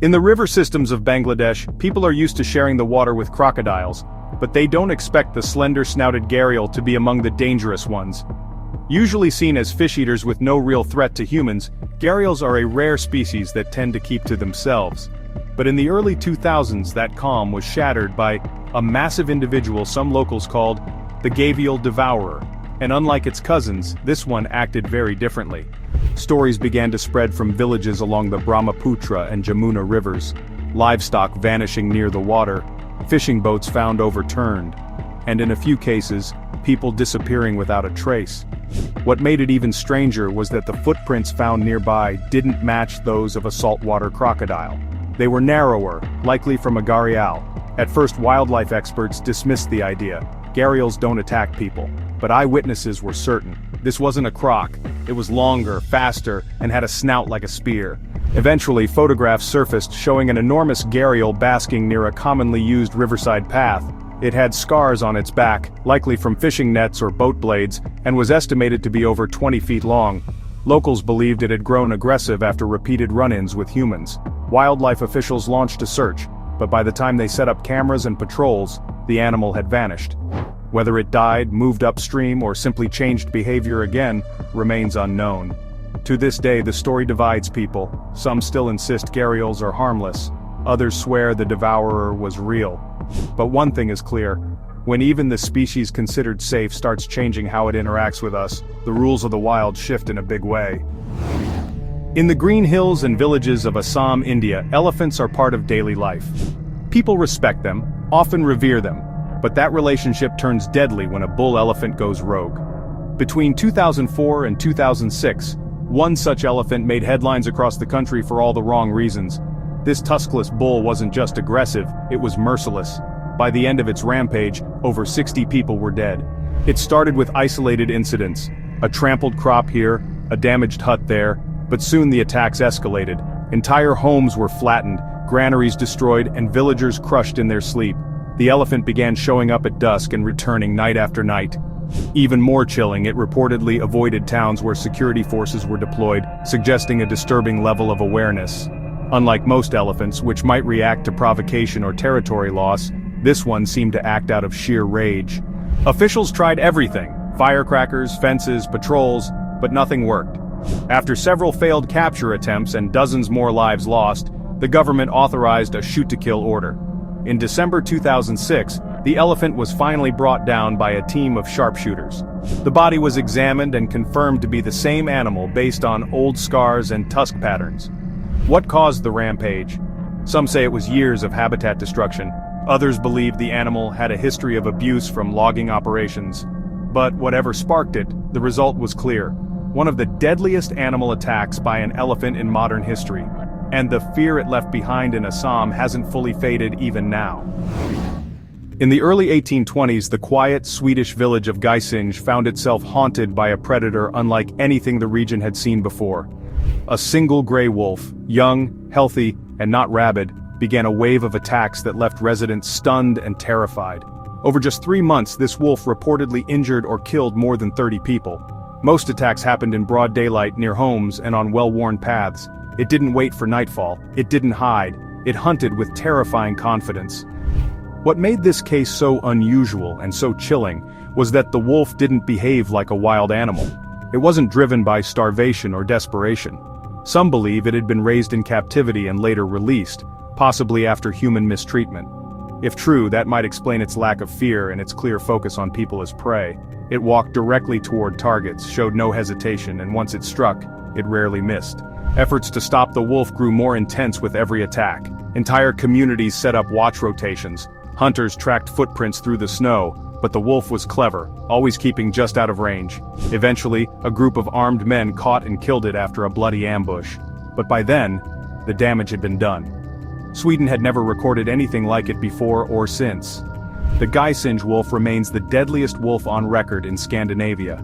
In the river systems of Bangladesh, people are used to sharing the water with crocodiles, but they don't expect the slender-snouted gharial to be among the dangerous ones. Usually seen as fish-eaters with no real threat to humans, gharials are a rare species that tend to keep to themselves. But in the early 2000s, that calm was shattered by a massive individual some locals called the Gavial Devourer, and unlike its cousins, this one acted very differently. Stories began to spread from villages along the Brahmaputra and Jamuna rivers. livestock vanishing near the water, fishing boats found overturned, and in a few cases, people disappearing without a trace. What made it even stranger was that the footprints found nearby didn't match those of a saltwater crocodile. They were narrower, likely from a gharial. At first, wildlife experts dismissed the idea. Gharials don't attack people. But eyewitnesses were certain. This wasn't a croc. It was longer, faster, and had a snout like a spear. Eventually, photographs surfaced showing an enormous gharial basking near a commonly used riverside path. It had scars on its back, likely from fishing nets or boat blades, and was estimated to be over 20 feet long. Locals believed it had grown aggressive after repeated run-ins with humans. Wildlife officials launched a search, but by the time they set up cameras and patrols, the animal had vanished. Whether it died, moved upstream, or simply changed behavior again, remains unknown. To this day, the story divides people. Some still insist gharials are harmless. Others swear the devourer was real. But one thing is clear. When even the species considered safe starts changing how it interacts with us, the rules of the wild shift in a big way. In the green hills and villages of Assam, India, elephants are part of daily life. People respect them, often revere them, but that relationship turns deadly when a bull elephant goes rogue. Between 2004 and 2006, one such elephant made headlines across the country for all the wrong reasons. This tuskless bull wasn't just aggressive, it was merciless. By the end of its rampage, over 60 people were dead. It started with isolated incidents, a trampled crop here, a damaged hut there, but soon the attacks escalated. Entire homes were flattened, granaries destroyed, and villagers crushed in their sleep. The elephant began showing up at dusk and returning night after night. Even more chilling, it reportedly avoided towns where security forces were deployed, suggesting a disturbing level of awareness. Unlike most elephants, which might react to provocation or territory loss, this one seemed to act out of sheer rage. Officials tried everything: firecrackers, fences, patrols, but nothing worked. After several failed capture attempts and dozens more lives lost, the government authorized a shoot-to-kill order. In December 2006, the elephant was finally brought down by a team of sharpshooters. The body was examined and confirmed to be the same animal based on old scars and tusk patterns. What caused the rampage? Some say it was years of habitat destruction. Others believe the animal had a history of abuse from logging operations. But whatever sparked it, the result was clear. One of the deadliest animal attacks by an elephant in modern history. And the fear it left behind in Assam hasn't fully faded even now. In the early 1820s, the quiet Swedish village of Gysinge found itself haunted by a predator unlike anything the region had seen before. A single gray wolf, young, healthy, and not rabid, began a wave of attacks that left residents stunned and terrified. Over just 3 months, this wolf reportedly injured or killed more than 30 people. Most attacks happened in broad daylight near homes and on well-worn paths. It didn't wait for nightfall, it didn't hide, it hunted with terrifying confidence. What made this case so unusual and so chilling was that the wolf didn't behave like a wild animal. It wasn't driven by starvation or desperation. Some believe it had been raised in captivity and later released, possibly after human mistreatment. If true, that might explain its lack of fear and its clear focus on people as prey. It walked directly toward targets, showed no hesitation, and once it struck, it rarely missed. Efforts to stop the wolf grew more intense with every attack. Entire communities set up watch rotations. Hunters tracked footprints through the snow, but the wolf was clever, always keeping just out of range. Eventually, a group of armed men caught and killed it after a bloody ambush. But by then, the damage had been done. Sweden had never recorded anything like it before or since. The Gysinge wolf remains the deadliest wolf on record in Scandinavia.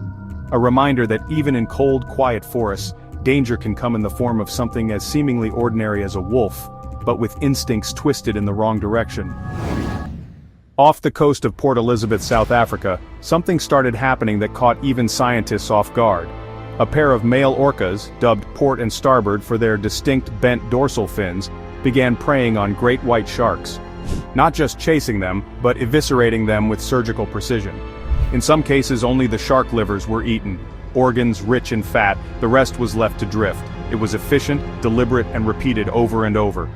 A reminder that even in cold, quiet forests, danger can come in the form of something as seemingly ordinary as a wolf, but with instincts twisted in the wrong direction. Off the coast of Port Elizabeth, South Africa, something started happening that caught even scientists off guard. A pair of male orcas, dubbed port and starboard for their distinct bent dorsal fins, began preying on great white sharks. Not just chasing them, but eviscerating them with surgical precision. In some cases, only the shark livers were eaten. Organs rich in fat, the rest was left to drift. It was efficient, deliberate, and repeated over and over.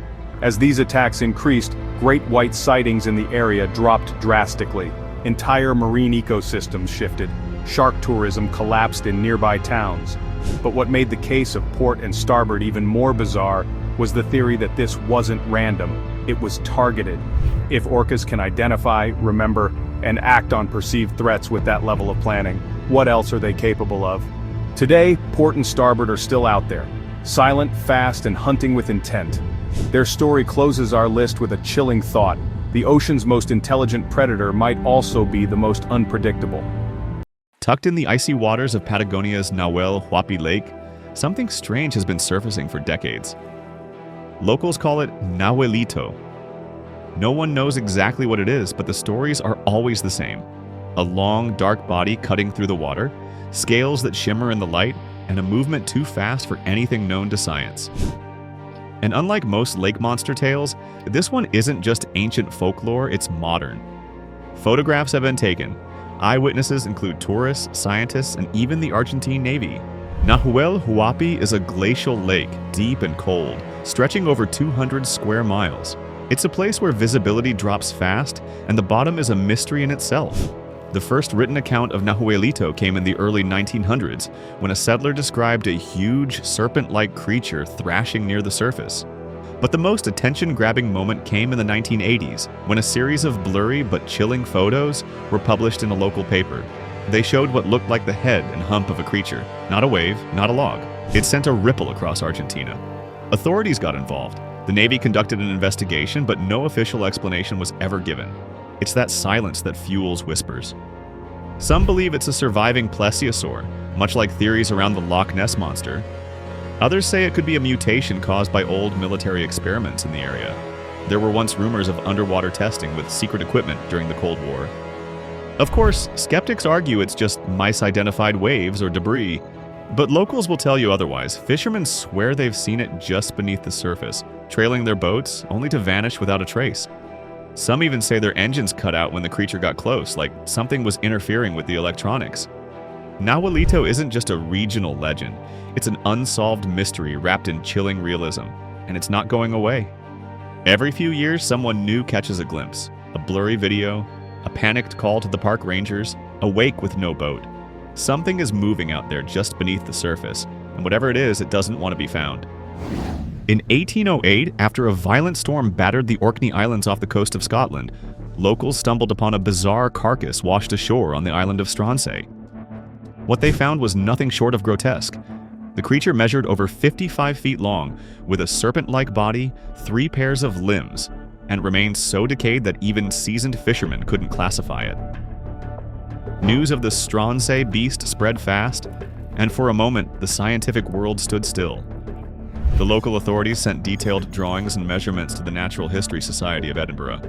As these attacks increased, great white sightings in the area dropped drastically. Entire marine ecosystems shifted. Shark tourism collapsed in nearby towns. But what made the case of port and starboard even more bizarre was the theory that this wasn't random, it was targeted. If orcas can identify, remember, and act on perceived threats with that level of planning, what else are they capable of? Today, port and starboard are still out there, silent, fast, and hunting with intent. Their story closes our list with a chilling thought: the ocean's most intelligent predator might also be the most unpredictable. Tucked in the icy waters of Patagonia's Nahuel Huapi Lake, something strange has been surfacing for decades. Locals call it Nahuelito. No one knows exactly what it is, but the stories are always the same. A long, dark body cutting through the water, scales that shimmer in the light, and a movement too fast for anything known to science. And unlike most lake monster tales, this one isn't just ancient folklore, it's modern. Photographs have been taken. Eyewitnesses include tourists, scientists, and even the Argentine Navy. Nahuel Huapi is a glacial lake, deep and cold, stretching over 200 square miles. It's a place where visibility drops fast, and the bottom is a mystery in itself. The first written account of Nahuelito came in the early 1900s, when a settler described a huge, serpent-like creature thrashing near the surface. But the most attention-grabbing moment came in the 1980s, when a series of blurry but chilling photos were published in a local paper. They showed what looked like the head and hump of a creature, not a wave, not a log. It sent a ripple across Argentina. Authorities got involved. The Navy conducted an investigation, but no official explanation was ever given. It's that silence that fuels whispers. Some believe it's a surviving plesiosaur, much like theories around the Loch Ness Monster. Others say it could be a mutation caused by old military experiments in the area. There were once rumors of underwater testing with secret equipment during the Cold War. Of course, skeptics argue it's just mice-identified waves or debris, but locals will tell you otherwise. Fishermen swear they've seen it just beneath the surface, trailing their boats only to vanish without a trace. Some even say their engines cut out when the creature got close, like something was interfering with the electronics. Nahuelito isn't just a regional legend, it's an unsolved mystery wrapped in chilling realism, and it's not going away. Every few years, someone new catches a glimpse, a blurry video, a panicked call to the park rangers, a wake with no boat. Something is moving out there just beneath the surface, and whatever it is, it doesn't want to be found. In 1808, after a violent storm battered the Orkney Islands off the coast of Scotland, locals stumbled upon a bizarre carcass washed ashore on the island of Stronsay. What they found was nothing short of grotesque. The creature measured over 55 feet long, with a serpent-like body, 3 pairs of limbs, and remained so decayed that even seasoned fishermen couldn't classify it. News of the Stronsay beast spread fast, and for a moment, the scientific world stood still. The local authorities sent detailed drawings and measurements to the Natural History Society of Edinburgh.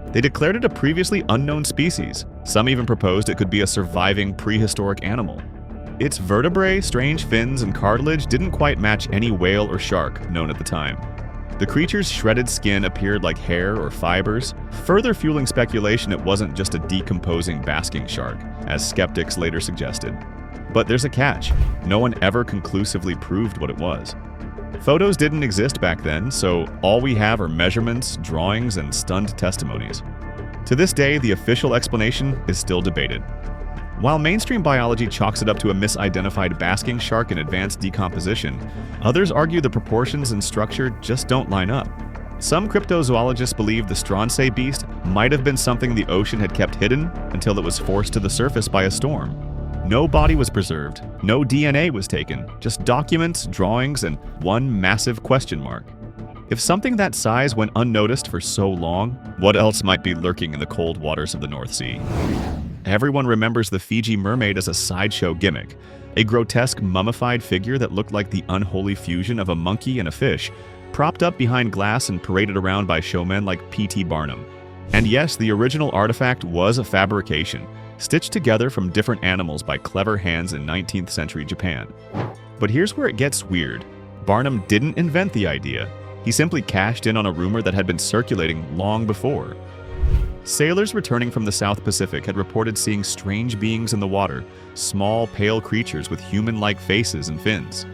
They declared it a previously unknown species. Some even proposed it could be a surviving prehistoric animal. Its vertebrae, strange fins, and cartilage didn't quite match any whale or shark known at the time. The creature's shredded skin appeared like hair or fibers, further fueling speculation it wasn't just a decomposing basking shark, as skeptics later suggested. But there's a catch. No one ever conclusively proved what it was. Photos didn't exist back then, so all we have are measurements, drawings, and stunned testimonies. To this day, the official explanation is still debated. While mainstream biology chalks it up to a misidentified basking shark in advanced decomposition, others argue the proportions and structure just don't line up. Some cryptozoologists believe the Stronsay beast might have been something the ocean had kept hidden until it was forced to the surface by a storm. No body was preserved, no DNA was taken, just documents, drawings, and one massive question mark. If something that size went unnoticed for so long, what else might be lurking in the cold waters of the North Sea? Everyone remembers the Fiji mermaid as a sideshow gimmick, a grotesque mummified figure that looked like the unholy fusion of a monkey and a fish, propped up behind glass and paraded around by showmen like P.T. Barnum. And yes, the original artifact was a fabrication, stitched together from different animals by clever hands in 19th century Japan. But here's where it gets weird. Barnum didn't invent the idea. He simply cashed in on a rumor that had been circulating long before. Sailors returning from the South Pacific had reported seeing strange beings in the water, small, pale creatures with human-like faces and fins.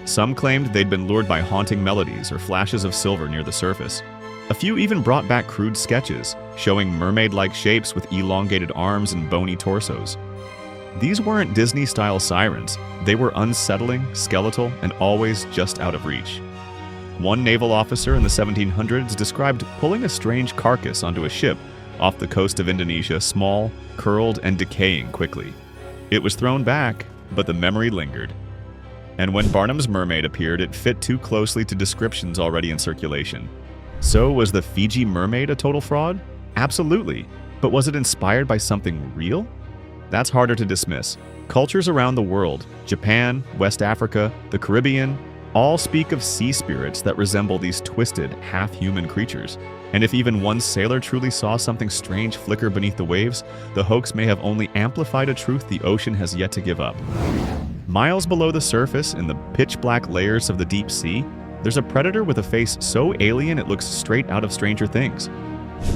Some claimed they'd been lured by haunting melodies or flashes of silver near the surface. A few even brought back crude sketches, showing mermaid-like shapes with elongated arms and bony torsos. These weren't Disney-style sirens. They were unsettling, skeletal, and always just out of reach. One naval officer in the 1700s described pulling a strange carcass onto a ship off the coast of Indonesia, small, curled, and decaying quickly. It was thrown back, but the memory lingered. And when Barnum's mermaid appeared, it fit too closely to descriptions already in circulation. So was the Fiji mermaid a total fraud? Absolutely. But was it inspired by something real? That's harder to dismiss. Cultures around the world, Japan, West Africa, the Caribbean, all speak of sea spirits that resemble these twisted, half-human creatures. And if even one sailor truly saw something strange flicker beneath the waves, the hoax may have only amplified a truth the ocean has yet to give up. Miles below the surface, in the pitch-black layers of the deep sea, there's a predator with a face so alien it looks straight out of Stranger Things.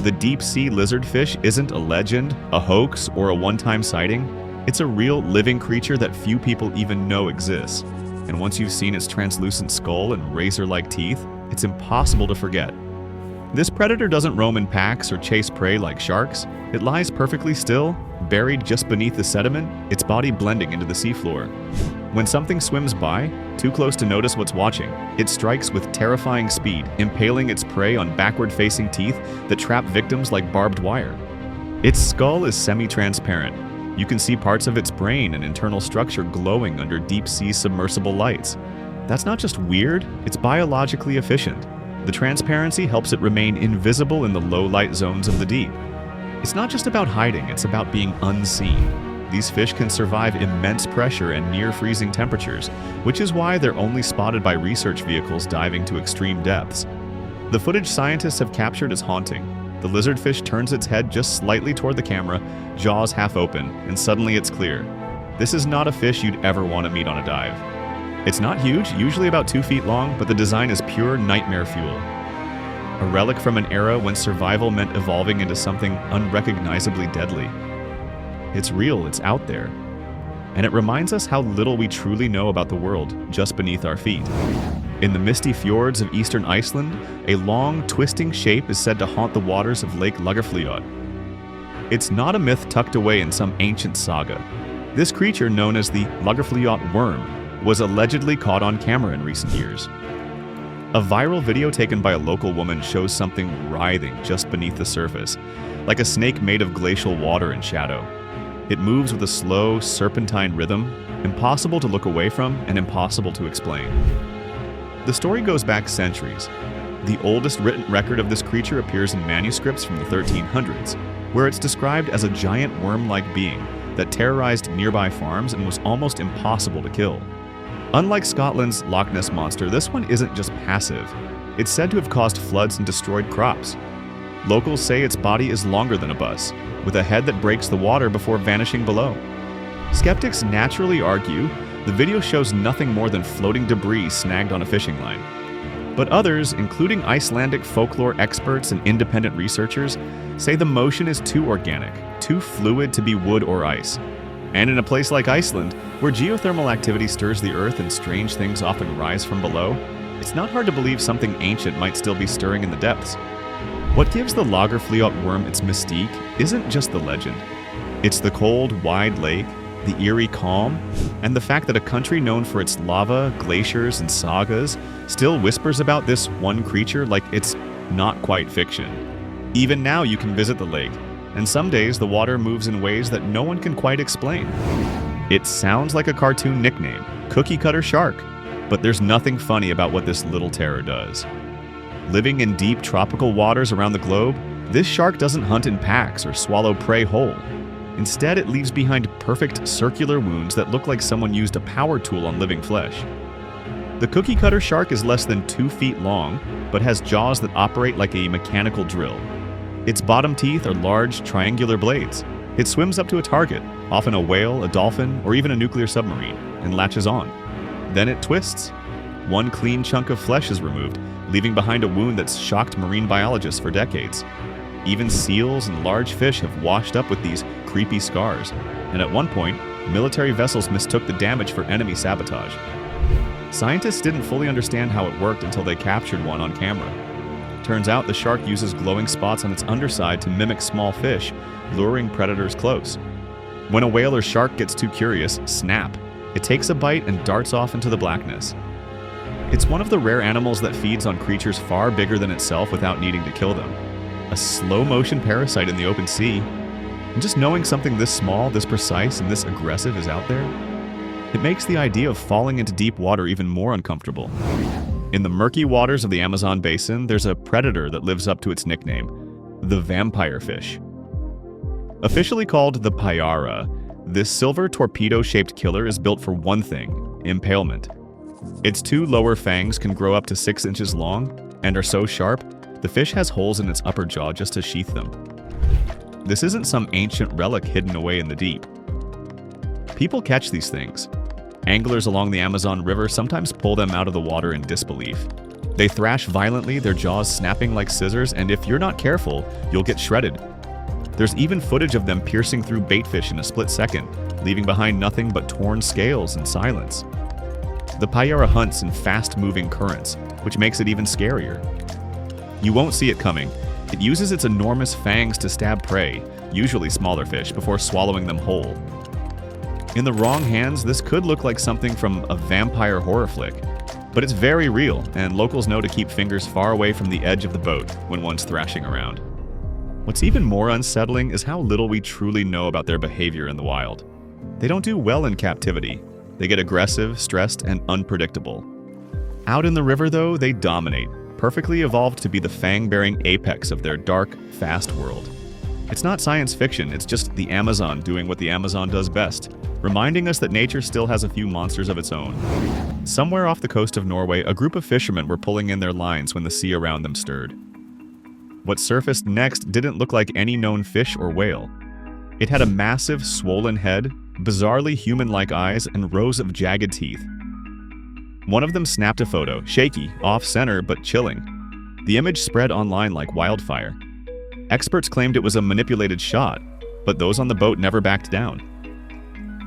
The deep-sea lizardfish isn't a legend, a hoax, or a one-time sighting. It's a real, living creature that few people even know exists. And once you've seen its translucent skull and razor-like teeth, it's impossible to forget. This predator doesn't roam in packs or chase prey like sharks. It lies perfectly still, buried just beneath the sediment, its body blending into the seafloor. When something swims by, too close to notice what's watching, it strikes with terrifying speed, impaling its prey on backward-facing teeth that trap victims like barbed wire. Its skull is semi-transparent. You can see parts of its brain and internal structure glowing under deep-sea submersible lights. That's not just weird, it's biologically efficient. The transparency helps it remain invisible in the low-light zones of the deep. It's not just about hiding, it's about being unseen. These fish can survive immense pressure and near-freezing temperatures, which is why they're only spotted by research vehicles diving to extreme depths. The footage scientists have captured is haunting. The lizardfish turns its head just slightly toward the camera, jaws half open, and suddenly it's clear. This is not a fish you'd ever want to meet on a dive. It's not huge, usually about 2 feet long, but the design is pure nightmare fuel. A relic from an era when survival meant evolving into something unrecognizably deadly. It's real, it's out there. And it reminds us how little we truly know about the world just beneath our feet. In the misty fjords of eastern Iceland, a long, twisting shape is said to haunt the waters of Lake Lagerfljót. It's not a myth tucked away in some ancient saga. This creature, known as the Lagerfljót worm, was allegedly caught on camera in recent years. A viral video taken by a local woman shows something writhing just beneath the surface, like a snake made of glacial water and shadow. It moves with a slow, serpentine rhythm, impossible to look away from and impossible to explain. The story goes back centuries. The oldest written record of this creature appears in manuscripts from the 1300s, where it's described as a giant worm-like being that terrorized nearby farms and was almost impossible to kill. Unlike Scotland's Loch Ness Monster, this one isn't just passive. It's said to have caused floods and destroyed crops. Locals say its body is longer than a bus, with a head that breaks the water before vanishing below. Skeptics naturally argue the video shows nothing more than floating debris snagged on a fishing line. But others, including Icelandic folklore experts and independent researchers, say the motion is too organic, too fluid to be wood or ice. And in a place like Iceland, where geothermal activity stirs the earth and strange things often rise from below, it's not hard to believe something ancient might still be stirring in the depths. What gives the Lagerfljót worm its mystique isn't just the legend. It's the cold, wide lake, the eerie calm, and the fact that a country known for its lava, glaciers, and sagas still whispers about this one creature like it's not quite fiction. Even now you can visit the lake, and some days the water moves in ways that no one can quite explain. It sounds like a cartoon nickname, Cookie Cutter Shark, but there's nothing funny about what this little terror does. Living in deep tropical waters around the globe, this shark doesn't hunt in packs or swallow prey whole. Instead, it leaves behind perfect circular wounds that look like someone used a power tool on living flesh. The cookie cutter shark is less than 2 feet long, but has jaws that operate like a mechanical drill. Its bottom teeth are large, triangular blades. It swims up to a target, often a whale, a dolphin, or even a nuclear submarine, and latches on. Then it twists. One clean chunk of flesh is removed, leaving behind a wound that's shocked marine biologists for decades. Even seals and large fish have washed up with these creepy scars, and at one point, military vessels mistook the damage for enemy sabotage. Scientists didn't fully understand how it worked until they captured one on camera. Turns out the shark uses glowing spots on its underside to mimic small fish, luring predators close. When a whale or shark gets too curious, snap. It takes a bite and darts off into the blackness. It's one of the rare animals that feeds on creatures far bigger than itself without needing to kill them. A slow-motion parasite in the open sea. And just knowing something this small, this precise, and this aggressive is out there, it makes the idea of falling into deep water even more uncomfortable. In the murky waters of the Amazon basin, there's a predator that lives up to its nickname, the vampire fish. Officially called the payara, this silver torpedo-shaped killer is built for one thing: impalement. Its two lower fangs can grow up to 6 inches long and are so sharp, the fish has holes in its upper jaw just to sheath them. This isn't some ancient relic hidden away in the deep. People catch these things. Anglers along the Amazon River sometimes pull them out of the water in disbelief. They thrash violently, their jaws snapping like scissors, and if you're not careful, you'll get shredded. There's even footage of them piercing through baitfish in a split second, leaving behind nothing but torn scales and silence. The payara hunts in fast-moving currents, which makes it even scarier. You won't see it coming. It uses its enormous fangs to stab prey, usually smaller fish, before swallowing them whole. In the wrong hands, this could look like something from a vampire horror flick, but it's very real, and locals know to keep fingers far away from the edge of the boat when one's thrashing around. What's even more unsettling is how little we truly know about their behavior in the wild. They don't do well in captivity. They get aggressive, stressed, and unpredictable. Out in the river, though, they dominate, perfectly evolved to be the fang-bearing apex of their dark, fast world. It's not science fiction, it's just the Amazon doing what the Amazon does best, reminding us that nature still has a few monsters of its own. Somewhere off the coast of Norway, a group of fishermen were pulling in their lines when the sea around them stirred. What surfaced next didn't look like any known fish or whale. It had a massive, swollen head, bizarrely human-like eyes, and rows of jagged teeth. One of them snapped a photo, shaky, off-center, but chilling. The image spread online like wildfire. Experts claimed it was a manipulated shot, but those on the boat never backed down.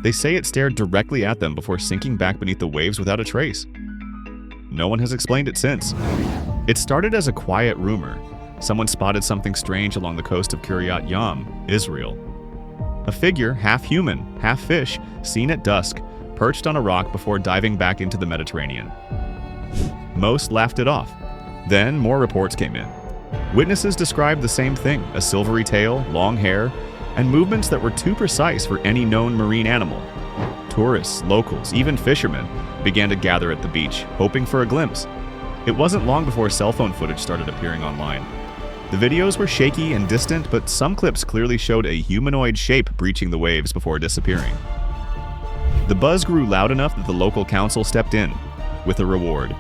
They say it stared directly at them before sinking back beneath the waves without a trace. No one has explained it since. It started as a quiet rumor. Someone spotted something strange along the coast of Kiryat Yam, Israel. A figure, half human, half fish, seen at dusk, perched on a rock before diving back into the Mediterranean. Most laughed it off. Then more reports came in. Witnesses described the same thing: a silvery tail, long hair, and movements that were too precise for any known marine animal. Tourists, locals, even fishermen began to gather at the beach, hoping for a glimpse. It wasn't long before cell phone footage started appearing online. The videos were shaky and distant, but some clips clearly showed a humanoid shape breaching the waves before disappearing. The buzz grew loud enough that the local council stepped in with a reward.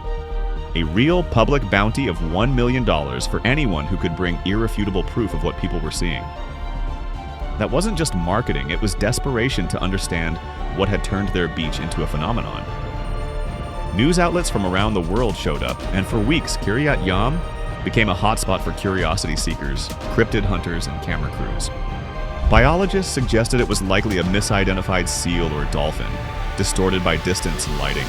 A real public bounty of $1 million for anyone who could bring irrefutable proof of what people were seeing. That wasn't just marketing, it was desperation to understand what had turned their beach into a phenomenon. News outlets from around the world showed up, and for weeks, Kiryat Yam became a hotspot for curiosity seekers, cryptid hunters, and camera crews. Biologists suggested it was likely a misidentified seal or dolphin, distorted by distance and lighting.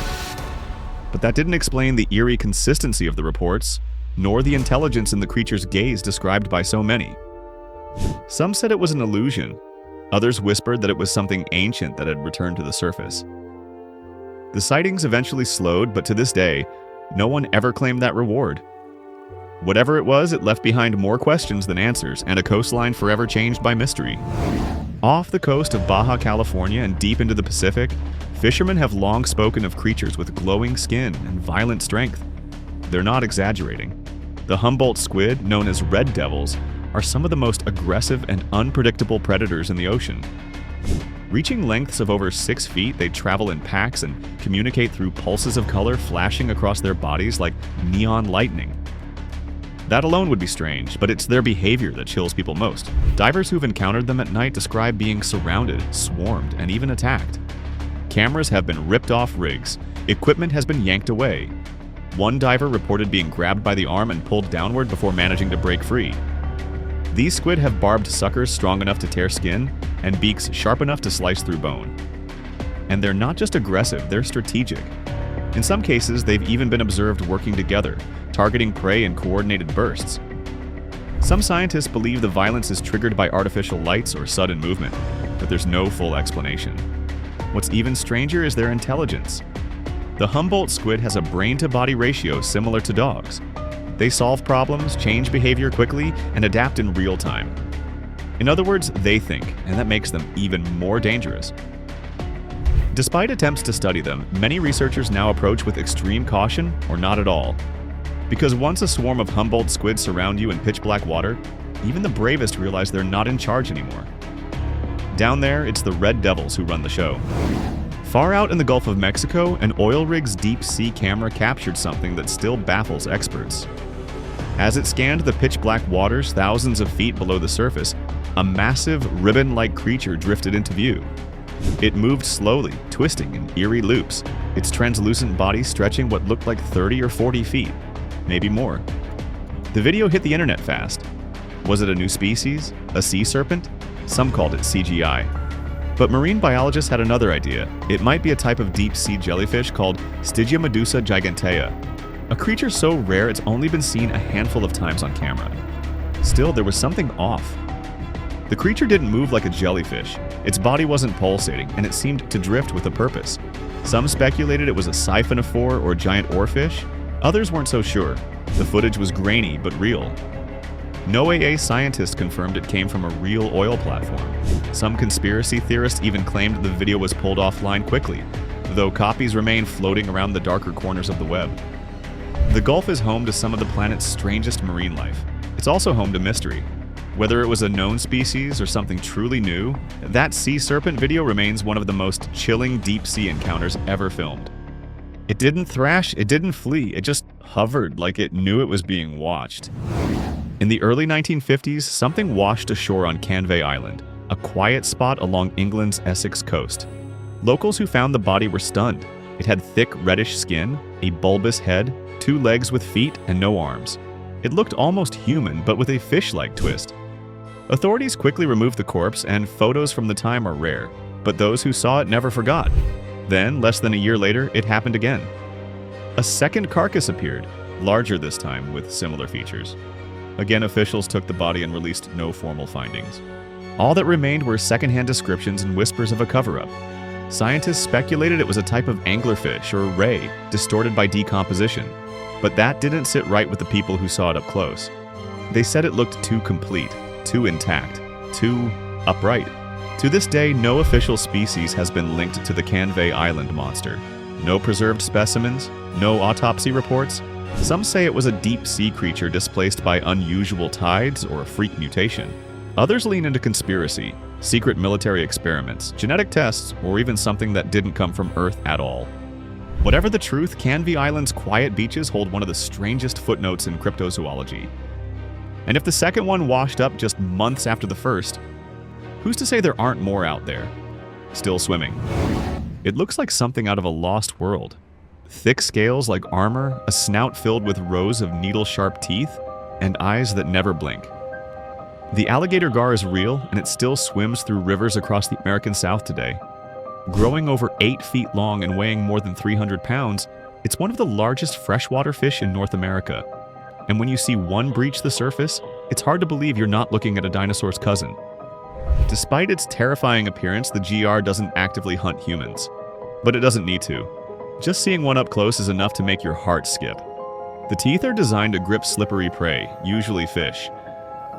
But that didn't explain the eerie consistency of the reports, nor the intelligence in the creature's gaze described by so many. Some said it was an illusion. Others whispered that it was something ancient that had returned to the surface. The sightings eventually slowed, but to this day, no one ever claimed that reward. Whatever it was, it left behind more questions than answers, and a coastline forever changed by mystery. Off the coast of Baja California and deep into the Pacific, fishermen have long spoken of creatures with glowing skin and violent strength. They're not exaggerating. The Humboldt squid, known as red devils, are some of the most aggressive and unpredictable predators in the ocean. Reaching lengths of over 6 feet, they travel in packs and communicate through pulses of color flashing across their bodies like neon lightning. That alone would be strange, but it's their behavior that chills people most. Divers who've encountered them at night describe being surrounded, swarmed, and even attacked. Cameras have been ripped off rigs. Equipment has been yanked away. One diver reported being grabbed by the arm and pulled downward before managing to break free. These squid have barbed suckers strong enough to tear skin and beaks sharp enough to slice through bone. And they're not just aggressive, they're strategic. In some cases, they've even been observed working together, targeting prey in coordinated bursts. Some scientists believe the violence is triggered by artificial lights or sudden movement, but there's no full explanation. What's even stranger is their intelligence. The Humboldt squid has a brain-to-body ratio similar to dogs. They solve problems, change behavior quickly, and adapt in real time. In other words, they think, and that makes them even more dangerous. Despite attempts to study them, many researchers now approach with extreme caution or not at all. Because once a swarm of Humboldt squids surround you in pitch-black water, even the bravest realize they're not in charge anymore. Down there, it's the Red Devils who run the show. Far out in the Gulf of Mexico, an oil rig's deep-sea camera captured something that still baffles experts. As it scanned the pitch-black waters thousands of feet below the surface, a massive, ribbon-like creature drifted into view. It moved slowly, twisting in eerie loops, its translucent body stretching what looked like 30 or 40 feet, maybe more. The video hit the internet fast. Was it a new species? A sea serpent? Some called it CGI. But marine biologists had another idea. It might be a type of deep-sea jellyfish called Stygiomedusa gigantea, a creature so rare it's only been seen a handful of times on camera. Still, there was something off. The creature didn't move like a jellyfish. Its body wasn't pulsating, and it seemed to drift with a purpose. Some speculated it was a siphonophore or giant oarfish. Others weren't so sure. The footage was grainy but real. NOAA scientists confirmed it came from a real oil platform. Some conspiracy theorists even claimed the video was pulled offline quickly, though copies remain floating around the darker corners of the web. The Gulf is home to some of the planet's strangest marine life. It's also home to mystery. Whether it was a known species or something truly new, that sea serpent video remains one of the most chilling deep-sea encounters ever filmed. It didn't thrash, it didn't flee, it just hovered like it knew it was being watched. In the early 1950s, something washed ashore on Canvey Island, a quiet spot along England's Essex coast. Locals who found the body were stunned. It had thick reddish skin, a bulbous head, 2 legs with feet, and no arms. It looked almost human, but with a fish-like twist. Authorities quickly removed the corpse, and photos from the time are rare, but those who saw it never forgot. Then, less than a year later, it happened again. A second carcass appeared, larger this time, with similar features. Again, officials took the body and released no formal findings. All that remained were secondhand descriptions and whispers of a cover-up. Scientists speculated it was a type of anglerfish or ray, distorted by decomposition. But that didn't sit right with the people who saw it up close. They said it looked too complete, too intact, too upright. To this day, no official species has been linked to the Canvey Island monster. No preserved specimens, no autopsy reports. Some say it was a deep-sea creature displaced by unusual tides or a freak mutation. Others lean into conspiracy, secret military experiments, genetic tests, or even something that didn't come from Earth at all. Whatever the truth, Canvey Island's quiet beaches hold one of the strangest footnotes in cryptozoology. And if the second one washed up just months after the first, who's to say there aren't more out there, still swimming? It looks like something out of a lost world. Thick scales like armor, a snout filled with rows of needle-sharp teeth, and eyes that never blink. The alligator gar is real, and it still swims through rivers across the American South today. Growing over 8 feet long and weighing more than 300 pounds, it's one of the largest freshwater fish in North America. And when you see one breach the surface, it's hard to believe you're not looking at a dinosaur's cousin. Despite its terrifying appearance, the GR doesn't actively hunt humans. But it doesn't need to. Just seeing one up close is enough to make your heart skip. The teeth are designed to grip slippery prey, usually fish.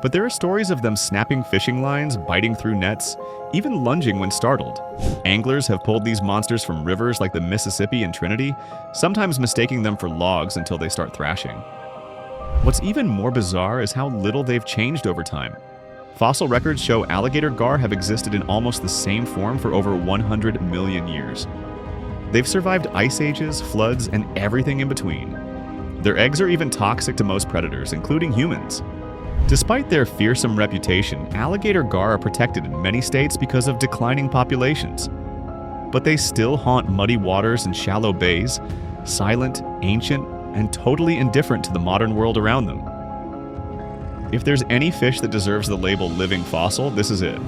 But there are stories of them snapping fishing lines, biting through nets, even lunging when startled. Anglers have pulled these monsters from rivers like the Mississippi and Trinity, sometimes mistaking them for logs until they start thrashing. What's even more bizarre is how little they've changed over time. Fossil records show alligator gar have existed in almost the same form for over 100 million years. They've survived ice ages, floods, and everything in between. Their eggs are even toxic to most predators, including humans. Despite their fearsome reputation, alligator gar are protected in many states because of declining populations. But they still haunt muddy waters and shallow bays, silent, ancient, and totally indifferent to the modern world around them. If there's any fish that deserves the label living fossil, this is it.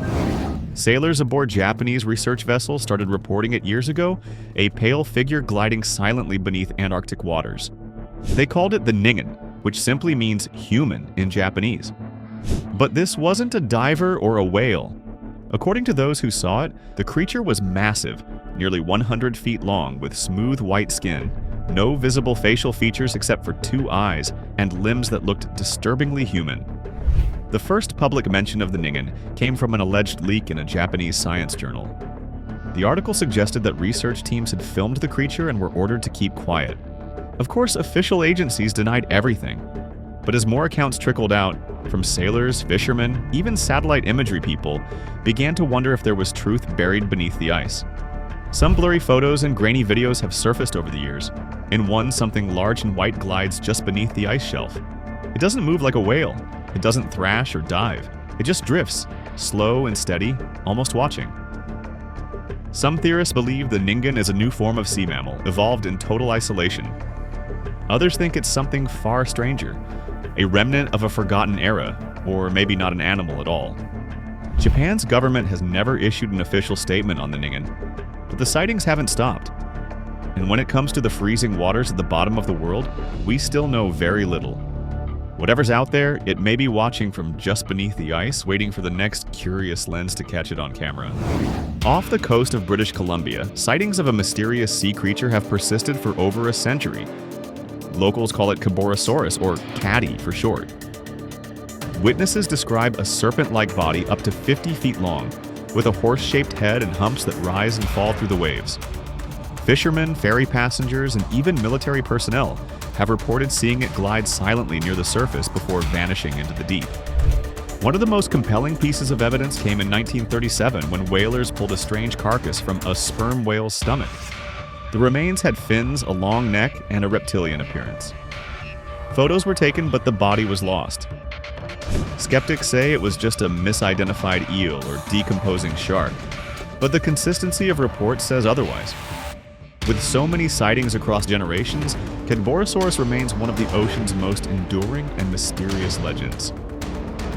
Sailors aboard Japanese research vessels started reporting it years ago, a pale figure gliding silently beneath Antarctic waters. They called it the ningen, which simply means human in Japanese. But this wasn't a diver or a whale. According to those who saw it, the creature was massive, nearly 100 feet long with smooth white skin, no visible facial features except for 2 eyes, and limbs that looked disturbingly human. The first public mention of the Ningen came from an alleged leak in a Japanese science journal. The article suggested that research teams had filmed the creature and were ordered to keep quiet. Of course, official agencies denied everything. But as more accounts trickled out, from sailors, fishermen, even satellite imagery people began to wonder if there was truth buried beneath the ice. Some blurry photos and grainy videos have surfaced over the years. In one, something large and white glides just beneath the ice shelf. It doesn't move like a whale. It doesn't thrash or dive. It just drifts, slow and steady, almost watching. Some theorists believe the Ningen is a new form of sea mammal, evolved in total isolation. Others think it's something far stranger, a remnant of a forgotten era, or maybe not an animal at all. Japan's government has never issued an official statement on the Ningen, but the sightings haven't stopped. And when it comes to the freezing waters at the bottom of the world, we still know very little. Whatever's out there, it may be watching from just beneath the ice, waiting for the next curious lens to catch it on camera. Off the coast of British Columbia, sightings of a mysterious sea creature have persisted for over a century. Locals call it Caborosaurus, or Caddy for short. Witnesses describe a serpent-like body up to 50 feet long, with a horse-shaped head and humps that rise and fall through the waves. Fishermen, ferry passengers, and even military personnel have reported seeing it glide silently near the surface before vanishing into the deep. One of the most compelling pieces of evidence came in 1937 when whalers pulled a strange carcass from a sperm whale's stomach. The remains had fins, a long neck, and a reptilian appearance. Photos were taken, but the body was lost. Skeptics say it was just a misidentified eel or decomposing shark, but the consistency of reports says otherwise. With so many sightings across generations, Caborosaurus remains one of the ocean's most enduring and mysterious legends.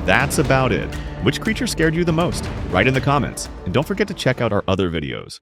That's about it. Which creature scared you the most? Write in the comments, and don't forget to check out our other videos.